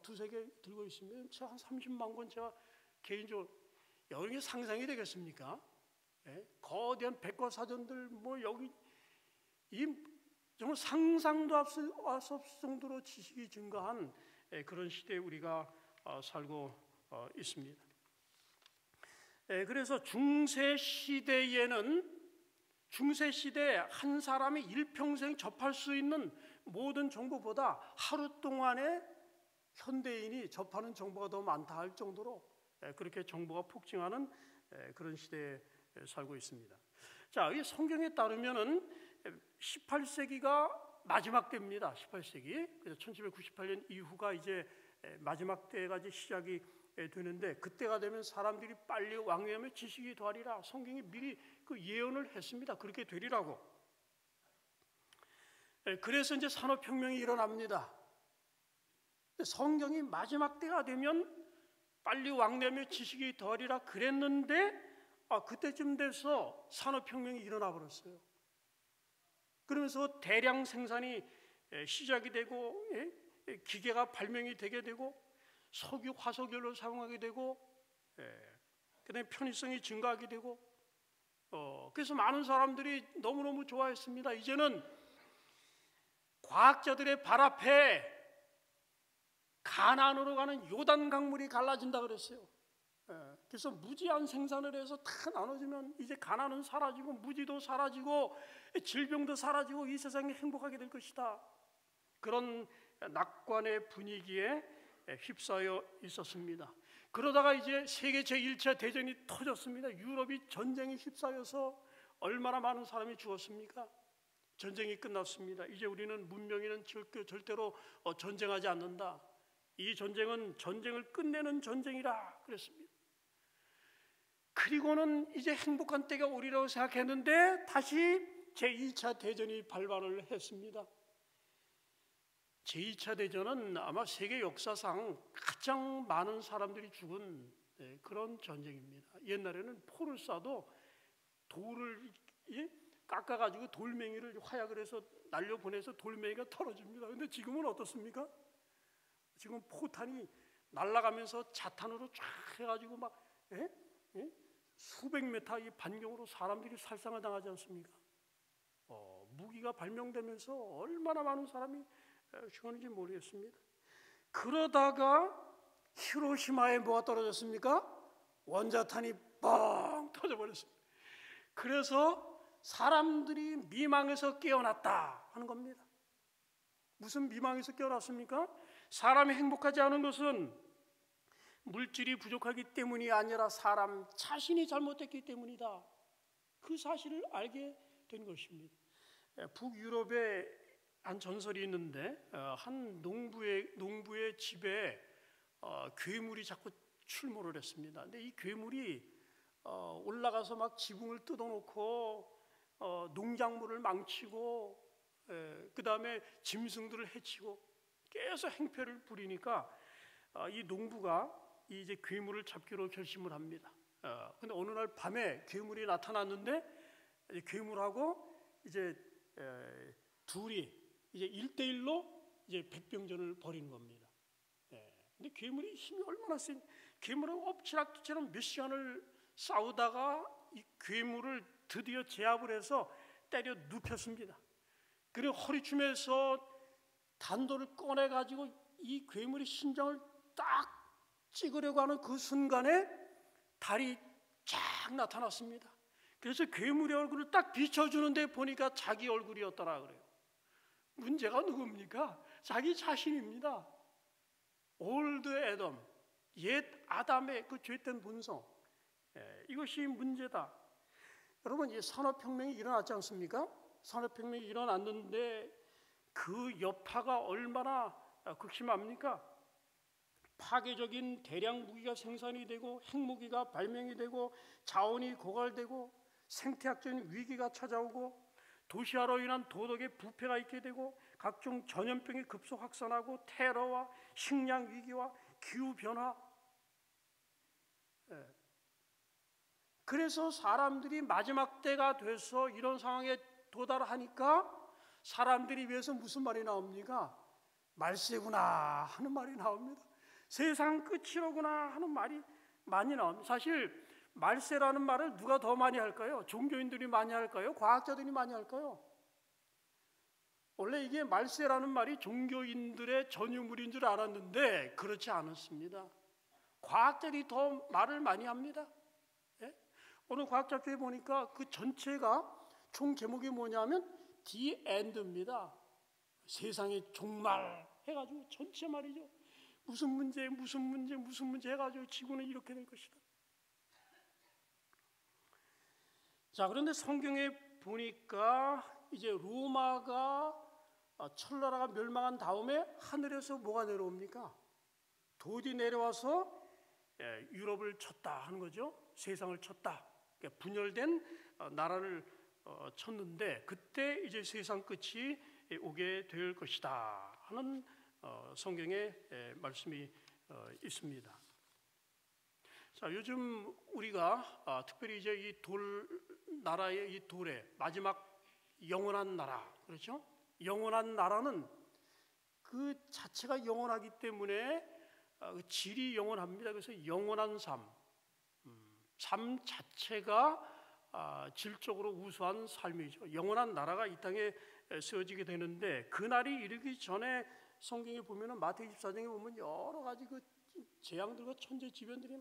두세 개 들고 있으면 제가 한 30만 권 제가 개인적으로, 이런 게 상상이 되겠습니까? 거대한 백과사전들 여기 정말 상상도 할 수 없을 정도로 지식이 증가한 그런 시대에 우리가 살고 있습니다. 그래서 중세 시대에 한 사람이 일평생 접할 수 있는 모든 정보보다 하루 동안에 현대인이 접하는 정보가 더 많다 할 정도로 그렇게 정보가 폭증하는 그런 시대에 살고 있습니다. 자, 이 성경에 따르면은 18세기가 마지막 때입니다. 18세기. 그래서 1798년 이후가 이제 마지막 때가 이제 시작이 되는데, 그때가 되면 사람들이 빨리 왕래하며 지식이 더하리라. 성경이 미리 그 예언을 했습니다. 그렇게 되리라고. 그래서 이제 산업혁명이 일어납니다. 성경이 마지막 때가 되면 빨리 왕래하며 지식이 더하리라 그랬는데 그때쯤 돼서 산업혁명이 일어나 버렸어요. 그러면서 대량 생산이 시작이 되고 기계가 발명이 되게 되고 석유, 화석연료를 사용하게 되고 그다음에 편의성이 증가하게 되고 그래서 많은 사람들이 너무너무 좋아했습니다. 이제는 과학자들의 발 앞에 가나안으로 가는 요단 강물이 갈라진다 그랬어요. 그래서 무제한 생산을 해서 다 나눠주면 이제 가난은 사라지고 무지도 사라지고 질병도 사라지고 이 세상이 행복하게 될 것이다. 그런 낙관의 분위기에 휩싸여 있었습니다. 그러다가 이제 세계 제1차 대전이 터졌습니다. 유럽이 전쟁에 휩싸여서 얼마나 많은 사람이 죽었습니까? 전쟁이 끝났습니다. 이제 우리는 문명에는 절대로 전쟁하지 않는다. 이 전쟁은 전쟁을 끝내는 전쟁이라 그랬습니다. 그리고는 이제 행복한 때가 오리라고 생각했는데 다시 제2차 대전이 발발을 했습니다. 제2차 대전은 아마 세계 역사상 가장 많은 사람들이 죽은 그런 전쟁입니다. 옛날에는 포를 쏴도 돌을 깎아가지고 돌멩이를 화약을 해서 날려보내서 돌멩이가 털어집니다. 근데 지금은 어떻습니까? 지금 포탄이 날아가면서 자탄으로 쫙 해가지고 막 수백 메타 이 반경으로 사람들이 살상을 당하지 않습니까? 무기가 발명되면서 얼마나 많은 사람이 죽었는지 모르겠습니다. 그러다가 히로시마에 뭐가 떨어졌습니까? 원자탄이 뻥 터져버렸습니다. 그래서 사람들이 미망에서 깨어났다 하는 겁니다. 무슨 미망에서 깨어났습니까? 사람이 행복하지 않은 것은 물질이 부족하기 때문이 아니라 사람 자신이 잘못됐기 때문이다. 그 사실을 알게 된 것입니다. 북유럽에 한 전설이 있는데 한 농부의 집에 괴물이 자꾸 출몰을 했습니다. 근데 이 괴물이 올라가서 막 지붕을 뜯어놓고 농작물을 망치고 그 다음에 짐승들을 해치고 계속 행패를 부리니까 이 농부가 이제 괴물을 잡기로 결심을 합니다. 근데 어느 날 밤에 괴물이 나타났는데 괴물하고 이제 둘이 이제 1대1로 이제 백병전을 벌이는 겁니다. 근데 괴물이 힘이 얼마나 센, 괴물하고 엎치락뒤처럼 몇 시간을 싸우다가 이 괴물을 드디어 제압을 해서 때려 눕혔습니다. 그리고 허리춤에서 단도를 꺼내가지고 이 괴물의 심장을 딱 찍으려고 하는 그 순간에 달이 쫙 나타났습니다. 그래서 괴물의 얼굴을 딱 비춰주는데 보니까 자기 얼굴이었더라 그래요. 문제가 누굽니까? 자기 자신입니다. 올드 애덤, 옛 아담의 그 죄된 본성, 이것이 문제다. 여러분, 이 산업혁명이 일어났지 않습니까? 산업혁명이 일어났는데 그 여파가 얼마나 극심합니까? 파괴적인 대량 무기가 생산이 되고 핵무기가 발명이 되고 자원이 고갈되고 생태학적인 위기가 찾아오고 도시화로 인한 도덕의 부패가 있게 되고 각종 전염병이 급속 확산하고 테러와 식량 위기와 기후변화. 그래서 사람들이 마지막 때가 돼서 이런 상황에 도달하니까 사람들이 위해서 무슨 말이 나옵니까? 말세구나 하는 말이 나옵니다. 세상 끝이로구나 하는 말이 많이 나옵니다. 사실 말세라는 말을 누가 더 많이 할까요? 종교인들이 많이 할까요? 과학자들이 많이 할까요? 원래 이게 말세라는 말이 종교인들의 전유물인 줄 알았는데 그렇지 않았습니다. 과학자들이 더 말을 많이 합니다. 오늘 과학자표에 보니까 그 전체가 총 제목이 뭐냐면 The End입니다. 세상의 종말 해가지고 전체 말이죠. 무슨 문제 해가지고 지구는 이렇게 될 것이다. 자, 그런데 성경에 보니까 이제 로마가 철나라가 멸망한 다음에 하늘에서 뭐가 내려옵니까? 돌이 내려와서 유럽을 쳤다 하는 거죠. 세상을 쳤다. 그러니까 분열된 나라를 쳤는데 그때 이제 세상 끝이 오게 될 것이다 하는 성경의 말씀이 있습니다. 자, 요즘 우리가 특별히 이제 이 나라의 이 돌의 마지막 영원한 나라, 그렇죠? 영원한 나라는 그 자체가 영원하기 때문에 그 질이 영원합니다. 그래서 영원한 삶 자체가 질적으로 우수한 삶이죠. 영원한 나라가 이 땅에 세워지게 되는데 그 날이 이르기 전에 성경에 보면은 마태복음 24장에 보면 여러 가지 그 재앙들과 천재지변들이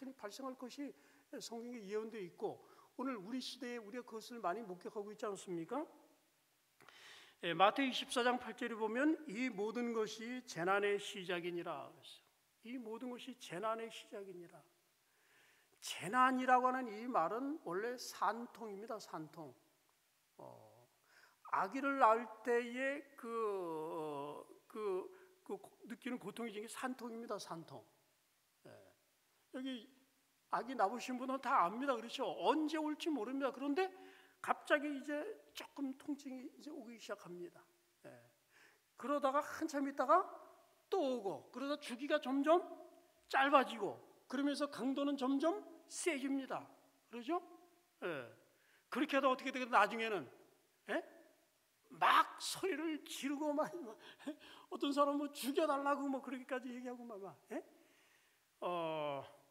많이 발생할 것이 성경에 예언되어 있고 오늘 우리 시대에 우리가 그것을 많이 목격하고 있지 않습니까? 마태복음 24장 8절에 보면 이 모든 것이 재난의 시작이니라 그랬어요. 이 모든 것이 재난의 시작이니라. 재난이라고 하는 이 말은 원래 산통입니다. 산통. 아기를 낳을 때의 느끼는 고통이 중에 산통입니다. 산통. 여기 아기 낳으신 분은 다 압니다. 그렇죠? 언제 올지 모릅니다. 그런데 갑자기 이제 조금 통증이 이제 오기 시작합니다. 그러다가 한참 있다가 또 오고, 그러다 주기가 점점 짧아지고, 그러면서 강도는 점점 세집니다. 그러죠? 그렇게 하다 어떻게 되겠다? 나중에는 막 소리를 지르고 막 어떤 사람은 뭐 죽여달라고 뭐 그렇게까지 얘기하고 막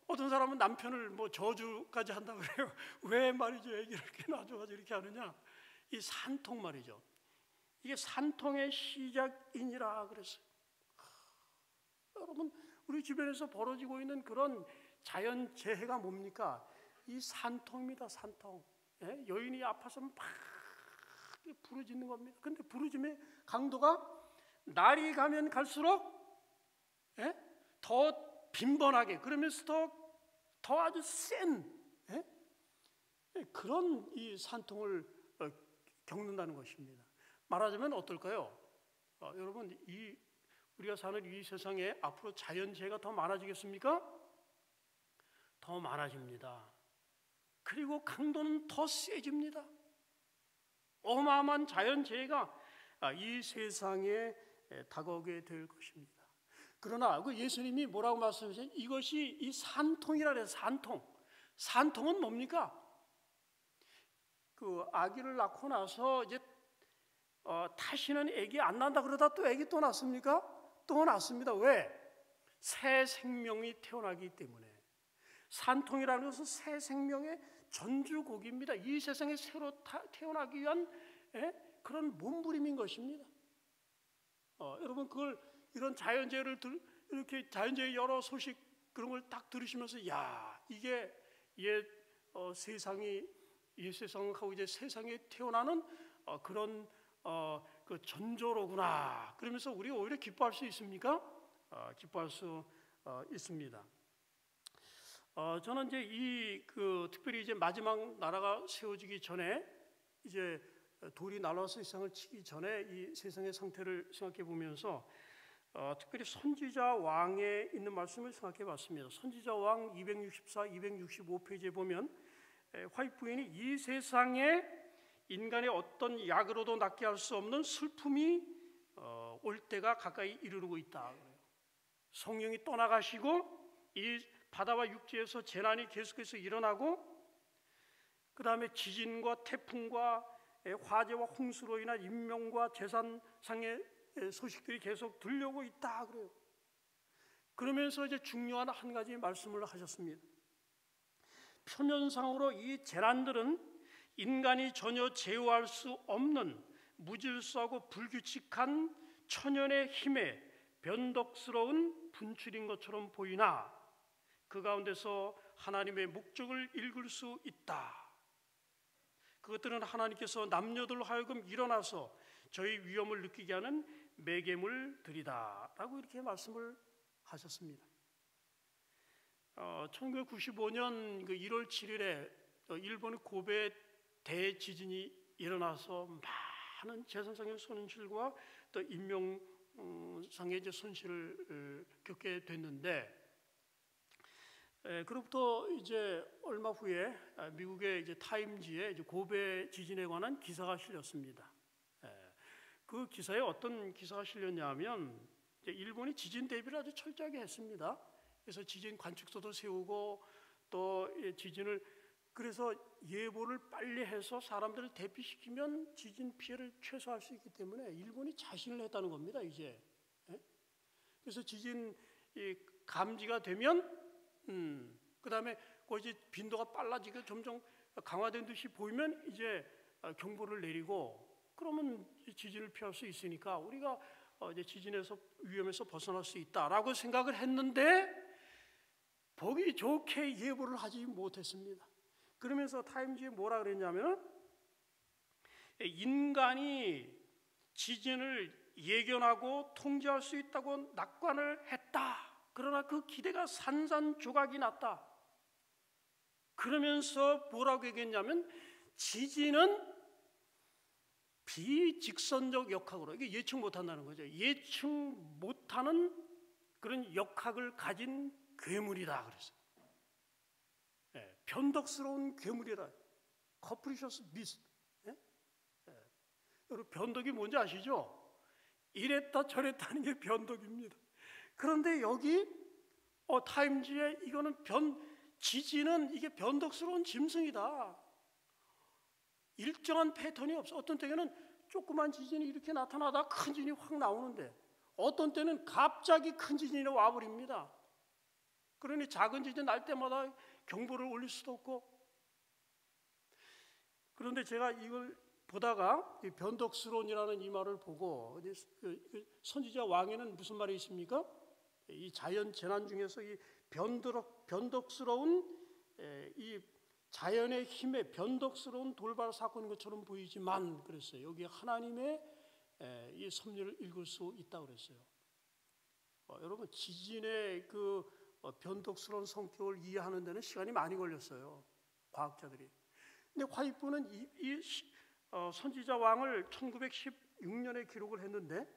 어떤 사람은 남편을 뭐 저주까지 한다고 그래요. 왜 말이죠? 애기를 이렇게 놔줘가지고 이렇게 하느냐? 이 산통 말이죠. 이게 산통의 시작이니라 그랬어요. 여러분, 우리 주변에서 벌어지고 있는 그런 자연재해가 뭡니까? 이 산통입니다. 산통. 여인이 아파서 막 부르짖는 겁니다. 근데 부르짖음의 강도가 날이 가면 갈수록 더 빈번하게, 그러면서 더 아주 센 그런 이 산통을 겪는다는 것입니다. 말하자면 어떨까요? 여러분, 우리가 사는 이 세상에 앞으로 자연재해가 더 많아지겠습니까? 더 많아집니다. 그리고 강도는 더 세집니다. 어마어마한 자연재해가 이 세상에 다가오게 될 것입니다. 그러나 그 예수님이 뭐라고 말씀하셨어요? 이것이 이 산통이라 그래요. 산통. 산통은 뭡니까? 그 아기를 낳고 나서 이제 다시는 아기 안 난다 그러다 또 아기 또 낳습니까? 또 낳습니다. 왜? 새 생명이 태어나기 때문에. 산통이라는 것은 새 생명의 전주곡입니다. 이 세상에 새로 태어나기 위한 그런 몸부림인 것입니다. 여러분, 그걸 이런 자연재해를 이렇게 자연재해 여러 소식 그런 걸 딱 들으시면서 야, 이게 옛 세상하고 이제 세상에 태어나는 그런 그 전조로구나. 그러면서 우리가 오히려 기뻐할 수 있습니까? 기뻐할 수 있습니다. 저는 이제 특별히 이제 마지막 나라가 세워지기 전에, 이제 돌이 날아와서 세상을 치기 전에 이 세상의 상태를 생각해 보면서 특별히 선지자 왕에 있는 말씀을 생각해 봤습니다. 선지자 왕 264, 265페이지에 보면 화이트 부인이 이 세상에 인간의 어떤 약으로도 낫게 할 수 없는 슬픔이 올 때가 가까이 이르르고 있다. 성령이 떠나가시고 이 바다와 육지에서 재난이 계속해서 일어나고, 그 다음에 지진과 태풍과 화재와 홍수로 인한 인명과 재산상의 소식들이 계속 들려오고 있다 그래요. 그러면서 이제 중요한 한 가지 말씀을 하셨습니다. 표면상으로 이 재난들은 인간이 전혀 제어할 수 없는 무질서하고 불규칙한 천연의 힘에 변덕스러운 분출인 것처럼 보이나 그 가운데서 하나님의 목적을 읽을 수 있다. 그것들은 하나님께서 남녀들로 하여금 일어나서 저희 위험을 느끼게 하는 매개물들이다 라고 이렇게 말씀을 하셨습니다. 1995년 1월 7일에 일본 고베 대지진이 일어나서 많은 재산상의 손실과 또 인명상의 손실을 겪게 됐는데, 그로부터 이제 얼마 후에 미국의 이제 타임지에 이제 고베 지진에 관한 기사가 실렸습니다. 그 기사에 어떤 기사가 실렸냐면, 일본이 지진 대비를 아주 철저하게 했습니다. 그래서 지진 관측소도 세우고 또 지진을, 그래서 예보를 빨리 해서 사람들을 대피시키면 지진 피해를 최소화할 수 있기 때문에 일본이 자신을 했다는 겁니다. 이제 그래서 지진 감지가 되면 그 다음에 거기 빈도가 빨라지고 점점 강화된 듯이 보이면 이제 경보를 내리고, 그러면 지진을 피할 수 있으니까 우리가 이제 지진에서 위험에서 벗어날 수 있다라고 생각을 했는데 보기 좋게 예보를 하지 못했습니다. 그러면서 타임지에 뭐라 그랬냐면, 인간이 지진을 예견하고 통제할 수 있다고 낙관을 했다. 그러나 그 기대가 산산조각이 났다. 그러면서 뭐라고 얘기했냐면 지진은 비직선적 역학으로, 이게 예측 못한다는 거죠. 예측 못하는 그런 역학을 가진 괴물이다 그랬어요. 예, 변덕스러운 괴물이라. 커프리셔스 미스트. 예? 예. 여러분 변덕이 뭔지 아시죠? 이랬다 저랬다 하는 게 변덕입니다. 그런데 여기 타임지에 이거는 지진은 이게 변덕스러운 짐승이다. 일정한 패턴이 없어. 어떤 때는 조그만 지진이 이렇게 나타나다 큰 지진이 확 나오는데 어떤 때는 갑자기 큰 지진이 와버립니다. 그러니 작은 지진 날 때마다 경보를 올릴 수도 없고. 그런데 제가 이걸 보다가 이 변덕스러운이라는 이 말을 보고 선지자 왕에는 무슨 말이 있습니까? 이 자연 재난 중에서 이 변덕스러운 이 자연의 힘에 변덕스러운 돌발 사건인 것처럼 보이지만 그랬어요. 여기 하나님의 이 섭리를 읽을 수 있다고 그랬어요. 여러분 지진의 그 변덕스러운 성격을 이해하는 데는 시간이 많이 걸렸어요. 과학자들이. 근데 화이프는 선지자 왕을 1916년에 기록을 했는데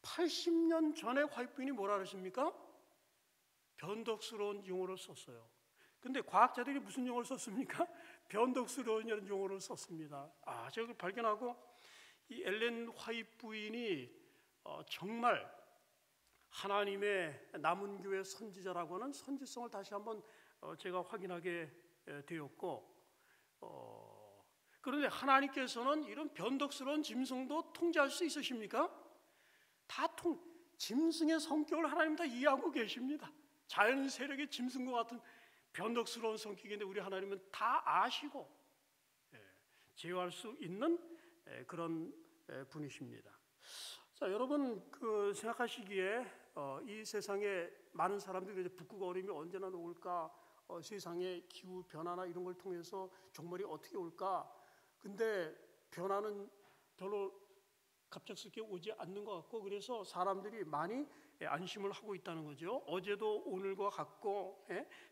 80년 전에 화이프인이 뭐라 그러십니까? 변덕스러운 용어를 썼어요. 근데 과학자들이 무슨 용어를 썼습니까? 변덕스러운 용어를 썼습니다. 제가 발견하고 이 엘렌 화이트 부인이 정말 하나님의 남은 교회 선지자라고 하는 선지성을 다시 한번 제가 확인하게 되었고, 그런데 하나님께서는 이런 변덕스러운 짐승도 통제할 수 있으십니까? 짐승의 성격을 하나님 다 이해하고 계십니다. 자연 세력의 짐승과 같은 변덕스러운 성격인데 우리 하나님은 다 아시고 제어할 수 있는 그런 분이십니다. 자, 여러분 생각하시기에 이 세상에 많은 사람들이 북극 얼음이 언제나 녹을까, 세상의 기후 변화나 이런 걸 통해서 종말이 어떻게 올까. 근데 변화는 별로 갑작스럽게 오지 않는 것 같고, 그래서 사람들이 많이 안심을 하고 있다는 거죠. 어제도 오늘과 같고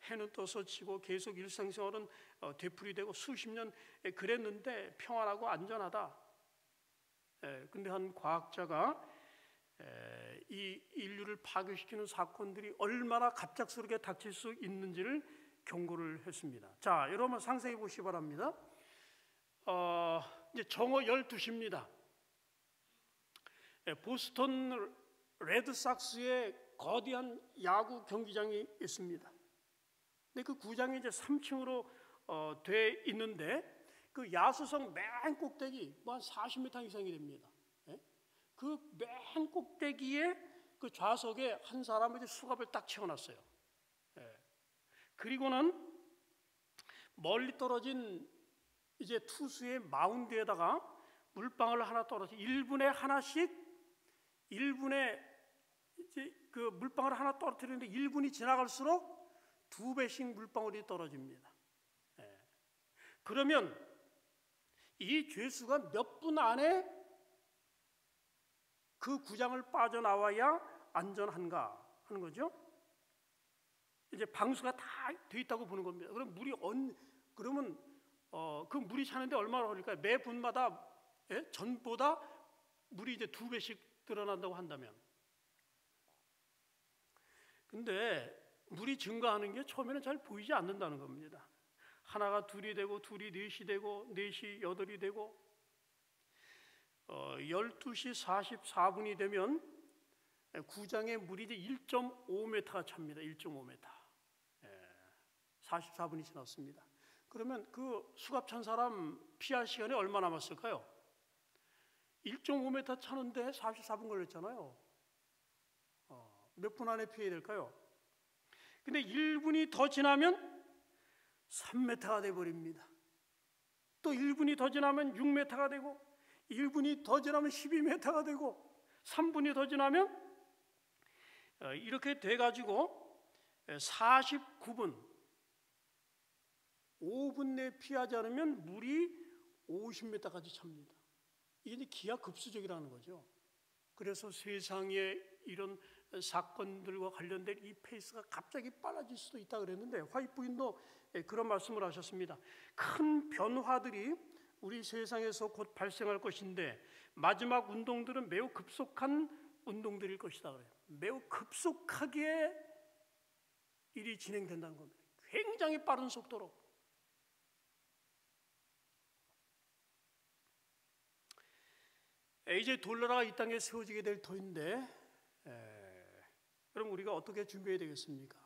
해는 떠서 지고 계속 일상생활은 되풀이되고 수십 년 그랬는데 평안하고 안전하다. 근데 한 과학자가 이 인류를 파괴시키는 사건들이 얼마나 갑작스럽게 닥칠 수 있는지를 경고를 했습니다. 자, 여러분 상세히 보시기 바랍니다. 이제 정오 12시입니다. 보스턴 레드삭스의 거대한 야구 경기장이 있습니다. 근데 그 구장이 이제 3층으로 돼 있는데 그 야수성 맨 꼭대기 뭐 한 40m 이상이 됩니다. 그 맨 꼭대기에 그 좌석에 한 사람이 이제 수갑을 딱 채워놨어요. 그리고는 멀리 떨어진 이제 투수의 마운드에다가 물방울 하나 떨어져 1분에 하나씩 1분에 이제 그 물방울 하나 떨어뜨리는데 1분이 지나갈수록 2배씩 물방울이 떨어집니다. 그러면 이 죄수가 몇 분 안에 그 구장을 빠져나와야 안전한가 하는 거죠. 이제 방수가 다 돼 있다고 보는 겁니다. 그럼 그러면 그 물이 차는데 얼마나 걸릴까요? 매 분마다 전보다 물이 이제 2배씩 드러난다고 한다면. 근데 물이 증가하는 게 처음에는 잘 보이지 않는다는 겁니다. 하나가 둘이 되고 둘이 넷이 되고 넷이 여덟이 되고 12시 44분이 되면 구장에 물이 이제 1.5m가 찹니다. 1.5m. 44분이 지났습니다. 그러면 그 수갑 찬 사람 피할 시간이 얼마 남았을까요? 1.5m 차는데 44분 걸렸잖아요. 몇 분 안에 피해야 될까요? 근데 1분이 더 지나면 3m가 돼버립니다. 또 1분이 더 지나면 6m가 되고 1분이 더 지나면 12m가 되고 3분이 더 지나면 이렇게 돼가지고 49분 5분 내에 피하지 않으면 물이 50m까지 찹니다. 이게 이제 기하급수적이라는 거죠. 그래서 세상에 이런 사건들과 관련된 이 페이스가 갑자기 빨라질 수도 있다 그랬는데 화이트 부인도 그런 말씀을 하셨습니다. 큰 변화들이 우리 세상에서 곧 발생할 것인데 마지막 운동들은 매우 급속한 운동들일 것이다 그래요. 매우 급속하게 일이 진행된다는 겁니다. 굉장히 빠른 속도로. 이제 돌나라가 이 땅에 세워지게 될 터인데 그럼 우리가 어떻게 준비해야 되겠습니까?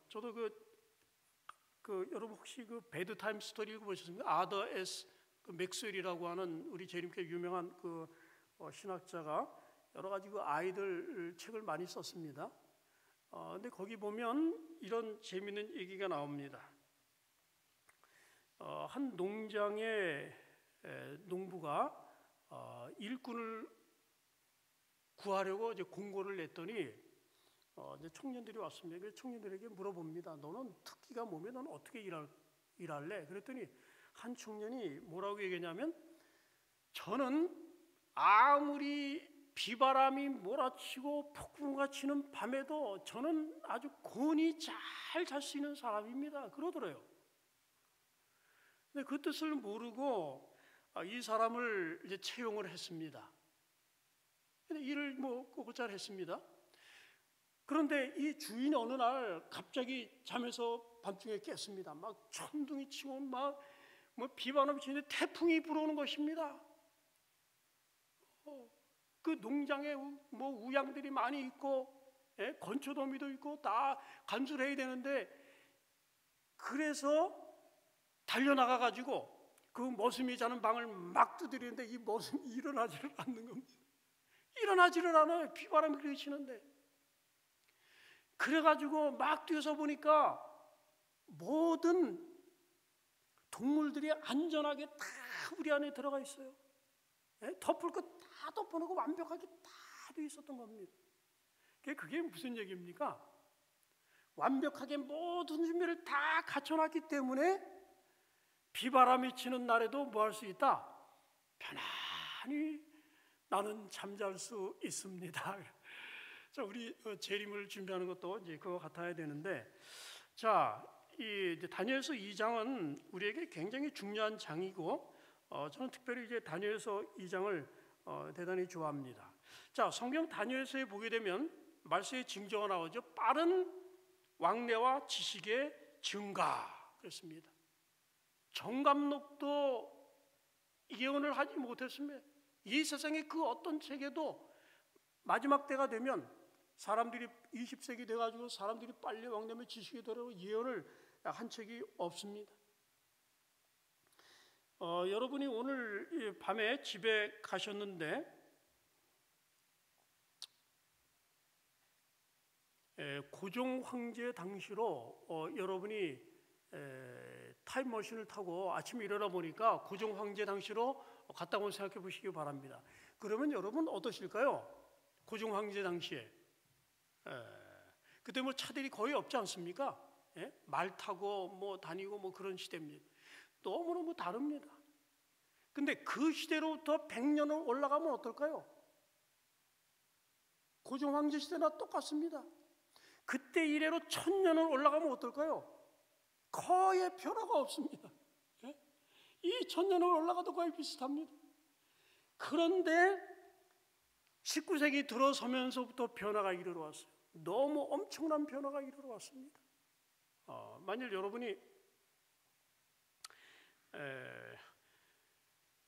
저도 여러분 혹시 그 배드타임 스토리 읽어보셨습니까? 아더 S 맥스웰이라고 하는 우리 재림교회 유명한 신학자가 여러 가지 그 아이들 책을 많이 썼습니다. 근데 거기 보면 이런 재미있는 얘기가 나옵니다. 한 농장의 농부가 일꾼을 구하려고 이제 공고를 냈더니 이제 청년들이 왔습니다. 그래서 청년들에게 물어봅니다. 너는 특기가 뭐면 너는 어떻게 일할래? 그랬더니 한 청년이 뭐라고 얘기했냐면 저는 아무리 비바람이 몰아치고 폭풍우가 치는 밤에도 저는 아주 곤히 잘 잘 수 있는 사람입니다. 그러더래요. 근데 그 뜻을 모르고 이 사람을 이제 채용을 했습니다. 근데 일을 곧잘 했습니다. 그런데 이 주인이 어느 날 갑자기 잠에서 밤중에 깼습니다. 막 천둥이 치고 막 비바람이 치는데 태풍이 불어오는 것입니다. 그 농장에 우양들이 많이 있고 건초더미도 있고 다 간수를 해야 되는데 그래서 달려나가 가지고 그 머슴이 자는 방을 막 두드리는데 이 머슴이 일어나지를 않는 겁니다. 일어나지를 않아요. 비바람이 그렇게 치는데. 그래가지고 막 뛰어서 보니까 모든 동물들이 안전하게 다 우리 안에 들어가 있어요. 덮을 거 다 덮어놓고 완벽하게 다 돼 있었던 겁니다. 그게 무슨 얘기입니까? 완벽하게 모든 준비를 다 갖춰놨기 때문에 비바람이 치는 날에도 뭐 할 수 있다? 편안히 나는 잠잘 수 있습니다. 자, 우리 재림을 준비하는 것도 이제 그거 같아야 되는데, 자, 이 다니엘서 2장은 우리에게 굉장히 중요한 장이고, 저는 특별히 이제 다니엘서 2장을 대단히 좋아합니다. 자, 성경 다니엘서에 보게 되면 말세의 징조가 나오죠. 빠른 왕래와 지식의 증가 그렇습니다. 정감록도 예언을 하지 못했습니다. 이 세상의 그 어떤 책에도 마지막 때가 되면 사람들이 20세기 돼가지고 사람들이 빨리 왕래며 지식이 되라고 예언을 한 책이 없습니다. 여러분이 오늘 밤에 집에 가셨는데 고종 황제 당시로 여러분이 타임머신을 타고 아침에 일어나 보니까 고종 황제 당시로 갔다 온 생각해 보시기 바랍니다. 그러면 여러분 어떠실까요? 고종 황제 당시에 그때 차들이 거의 없지 않습니까? 말 타고 다니고 그런 시대입니다. 너무너무 다릅니다. 근데 그 시대로부터 100년을 올라가면 어떨까요? 고종 황제 시대나 똑같습니다. 그때 이래로 1000년을 올라가면 어떨까요? 거의 변화가 없습니다. 이 1000년을 올라가도 거의 비슷합니다. 그런데 19세기 들어서면서부터 변화가 이르러 왔어요. 너무 엄청난 변화가 이르러 왔습니다. 만일 여러분이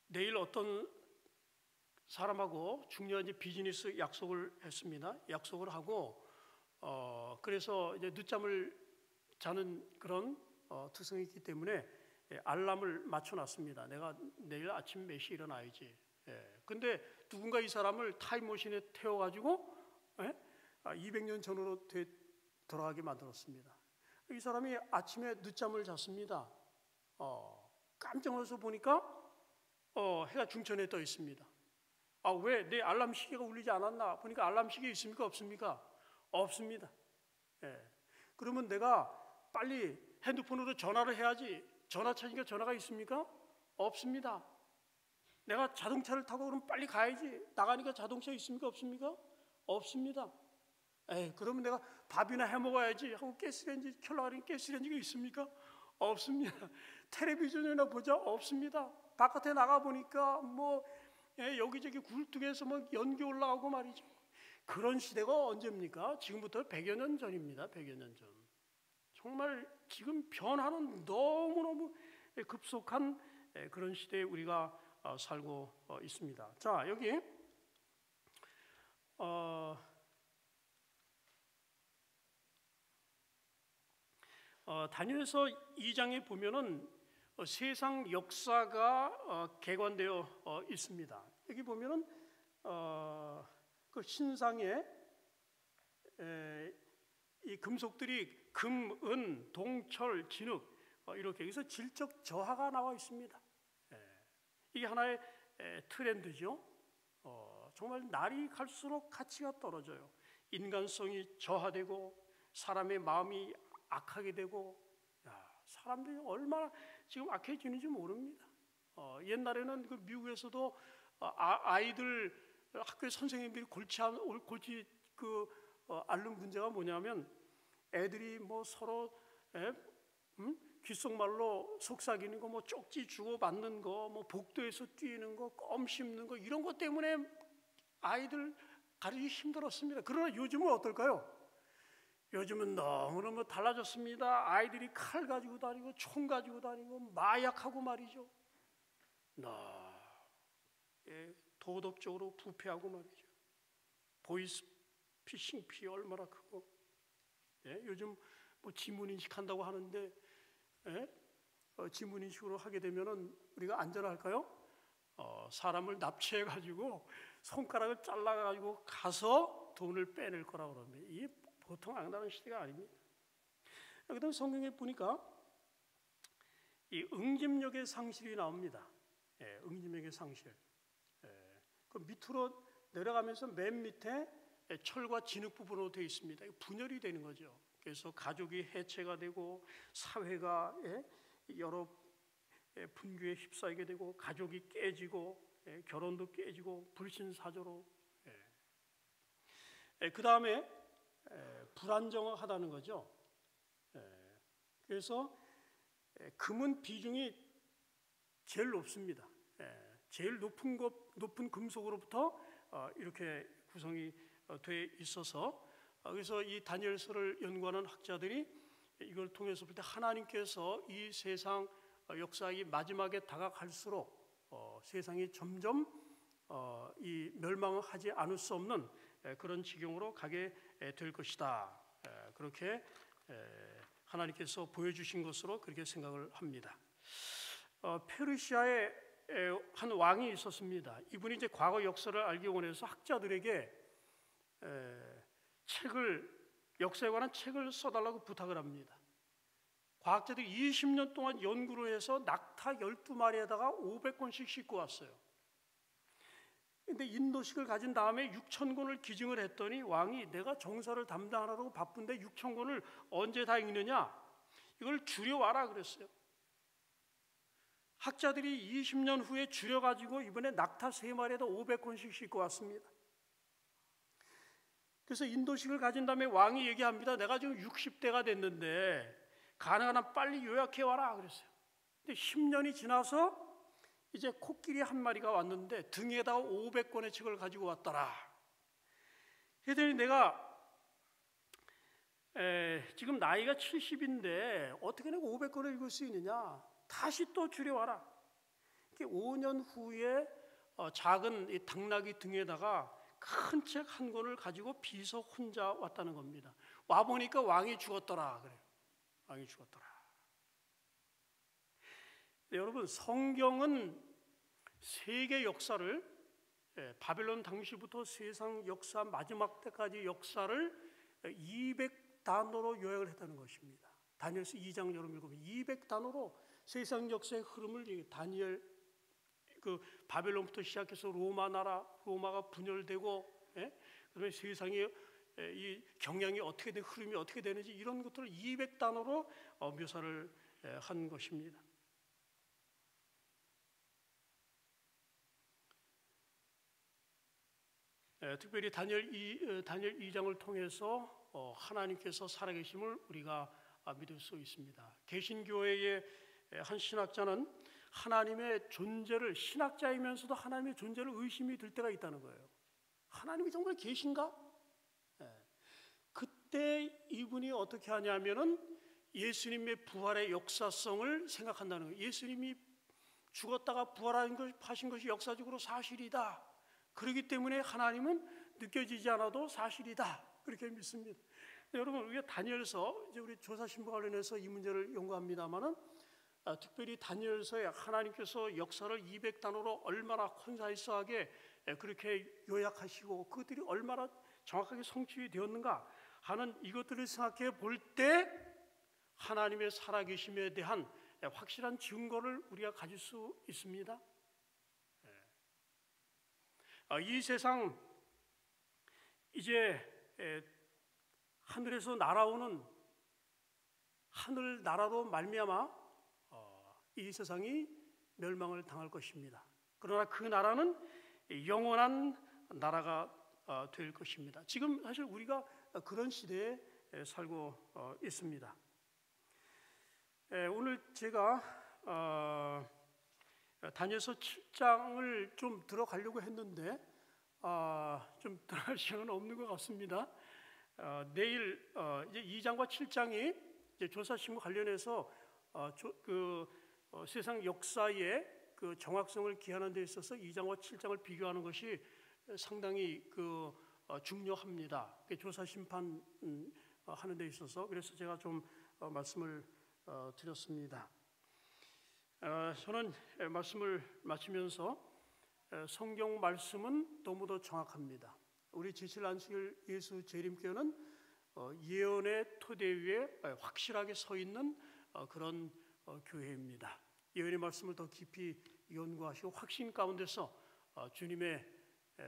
내일 어떤 사람하고 중요한 비즈니스 약속을 했습니다. 약속을 하고 그래서 이제 늦잠을 자는 그런 특성이 있기 때문에 알람을 맞춰놨습니다. 내가 내일 아침 몇 시에 일어나야지. 근데 누군가 이 사람을 타임머신에 태워가지고 200년 전으로 돌아가게 만들었습니다. 이 사람이 아침에 늦잠을 잤습니다. 깜짝 놀라서 보니까 해가 중천에 떠 있습니다. 왜 내 알람 시계가 울리지 않았나 보니까 알람 시계 있습니까? 없습니까? 없습니다. 그러면 내가 빨리 핸드폰으로 전화를 해야지. 전화 찾으니까 전화가 있습니까? 없습니다. 내가 자동차를 타고 그럼 빨리 가야지. 나가니까 자동차 있습니까? 없습니까? 없습니다. 에이, 그러면 내가 밥이나 해 먹어야지 하고 가스레인지 켜려고 가스레인지가 있습니까? 없습니다. 텔레비전이나 보자? 없습니다. 바깥에 나가 보니까 뭐 여기저기 굴뚝에서 뭐 연기 올라오고 말이죠. 그런 시대가 언제입니까? 지금부터 100여 년 전입니다. 100여 년 전. 정말 지금 변화는 너무너무 급속한 그런 시대에 우리가 살고 있습니다. 자, 여기 다니엘서 2장에 보면은 세상 역사가 개관되어 있습니다. 여기 보면은 그 신상에 이 금속들이 금, 은, 동, 철, 진흙 이렇게 여기서 질적 저하가 나와 있습니다. 이게 하나의 트렌드죠. 정말 날이 갈수록 가치가 떨어져요. 인간성이 저하되고 사람의 마음이 악하게 되고, 사람들이 얼마나 지금 악해지는지 모릅니다. 옛날에는 그 미국에서도 아이들 학교의 선생님들이 골치 앓는 문제가 뭐냐면 애들이 뭐 서로 귓속말로 속삭이는 거, 뭐 쪽지 주고 받는 거, 뭐 복도에서 뛰는 거, 껌 씹는 거 이런 것 때문에 아이들 가르치기 힘들었습니다. 그러나 요즘은 어떨까요? 요즘은 너무너무 달라졌습니다. 아이들이 칼 가지고 다니고 총 가지고 다니고 마약하고 말이죠. 도덕적으로 부패하고 말이죠. 보이스 피싱 피 얼마나 크고, 요즘 뭐 지문인식 한다고 하는데, 지문인식으로 하게 되면은 우리가 안전할까요? 사람을 납치해 가지고 손가락을 잘라 가지고 가서 돈을 빼낼 거라고 그럽니다. 이게 보통 악랄한 시대가 아닙니다. 그다음 성경에 보니까 이 응집력의 상실이 나옵니다. 응집력의 상실. 그 밑으로 내려가면서 맨 밑에 철과 진흙 부분으로 되어 있습니다. 분열이 되는 거죠. 그래서 가족이 해체가 되고 사회가 여러 분규에 휩싸이게 되고 가족이 깨지고 결혼도 깨지고 불신사조로. 그 다음에 불안정하다는 거죠. 그래서 금은 비중이 제일 높습니다. 제일 높은 금속으로부터 이렇게 구성이 돼 있어서, 그래서 이 다니엘서를 연구하는 학자들이 이걸 통해서 볼 때 하나님께서 이 세상 역사의 마지막에 다가갈수록 세상이 점점 이 멸망하지 않을 수 없는 그런 지경으로 가게 될 것이다. 그렇게 하나님께서 보여주신 것으로 그렇게 생각을 합니다. 페르시아에 한 왕이 있었습니다. 이분이 이제 과거 역사를 알기 원해서 학자들에게 역사에 관한 책을 써달라고 부탁을 합니다. 과학자들이 20년 동안 연구를 해서 낙타 12마리에다가 500권씩 싣고 왔어요. 근데 인도식을 가진 다음에 6,000권을 기증을 했더니 왕이 내가 정사를 담당하라고 바쁜데 6,000권을 언제 다 읽느냐? 이걸 줄여와라 그랬어요. 학자들이 20년 후에 줄여가지고 이번에 낙타 3마리에다 500권씩 싣고 왔습니다. 그래서 인도식을 가진 다음에 왕이 얘기합니다. 내가 지금 60대가 됐는데 가능한 빨리 요약해와라 그랬어요. 근데 10년이 지나서 이제 코끼리 한 마리가 왔는데 등에다가 500권의 책을 가지고 왔더라. 그랬더니 내가 지금 나이가 70인데 어떻게 내가 500권을 읽을 수 있느냐? 다시 또 줄여와라. 5년 후에 작은 이 당나귀 등에다가 큰 책 한 권을 가지고 비서 혼자 왔다는 겁니다. 와보니까 왕이 죽었더라 그래요. 왕이 죽었더라. 네, 여러분, 성경은 세계 역사를, 바벨론 당시부터 세상 역사 마지막 때까지 역사를 200단어로 요약을 했다는 것입니다. 다니엘서 2장 여러분 읽으면 200단어로 세상 역사의 흐름을 다니엘 그 바벨론부터 시작해서 로마가 분열되고, 그다음에 세상의 이 경향이 어떻게 되고 흐름이 어떻게 되는지 이런 것들을 200단어로 묘사를 한 것입니다. 특별히 다니엘 2장을 통해서 하나님께서 살아계심을 우리가 믿을 수 있습니다. 개신교회의 한 신학자는 하나님의 존재를, 신학자이면서도 하나님의 존재를 의심이 들 때가 있다는 거예요. 하나님이 정말 계신가? 그때 이분이 어떻게 하냐면은 예수님의 부활의 역사성을 생각한다는 거예요. 예수님이 죽었다가 부활하신 것이 역사적으로 사실이다. 그렇기 때문에 하나님은 느껴지지 않아도 사실이다. 그렇게 믿습니다. 여러분, 우리가 다니엘서, 이제 우리 조사신부 관련해서 이 문제를 연구합니다만은 특별히 다니엘서에 하나님께서 역사를 200단어로 얼마나 콘사이스하게 그렇게 요약하시고 그것들이 얼마나 정확하게 성취되었는가 하는 이것들을 생각해 볼 때 하나님의 살아계심에 대한 확실한 증거를 우리가 가질 수 있습니다. 이 세상 이제 하늘에서 날아오는 하늘 나라로 말미암아 이 세상이 멸망을 당할 것입니다. 그러나 그 나라는 영원한 나라가 될 것입니다. 지금 사실 우리가 그런 시대에 살고 있습니다. 오늘 제가 다니엘서 7장을 좀 들어가려고 했는데 좀 들어갈 시간은 없는 것 같습니다. 내일 이제 2장과 7장이 이제 조사신부 관련해서 세상 역사의 그 정확성을 기하는 데 있어서 2장과 7장을 비교하는 것이 상당히 중요합니다. 조사심판 하는 데 있어서. 그래서 제가 좀 말씀을 드렸습니다. 저는 말씀을 마치면서 성경 말씀은 너무도 정확합니다. 우리 제칠 안식일 예수 재림교회는 예언의 토대 위에 확실하게 서 있는 그런 교회입니다. 예언의 말씀을 더 깊이 연구하시고 확신 가운데서 주님의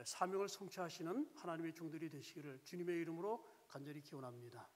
사명을 성취하시는 하나님의 종들이 되시기를 주님의 이름으로 간절히 기원합니다.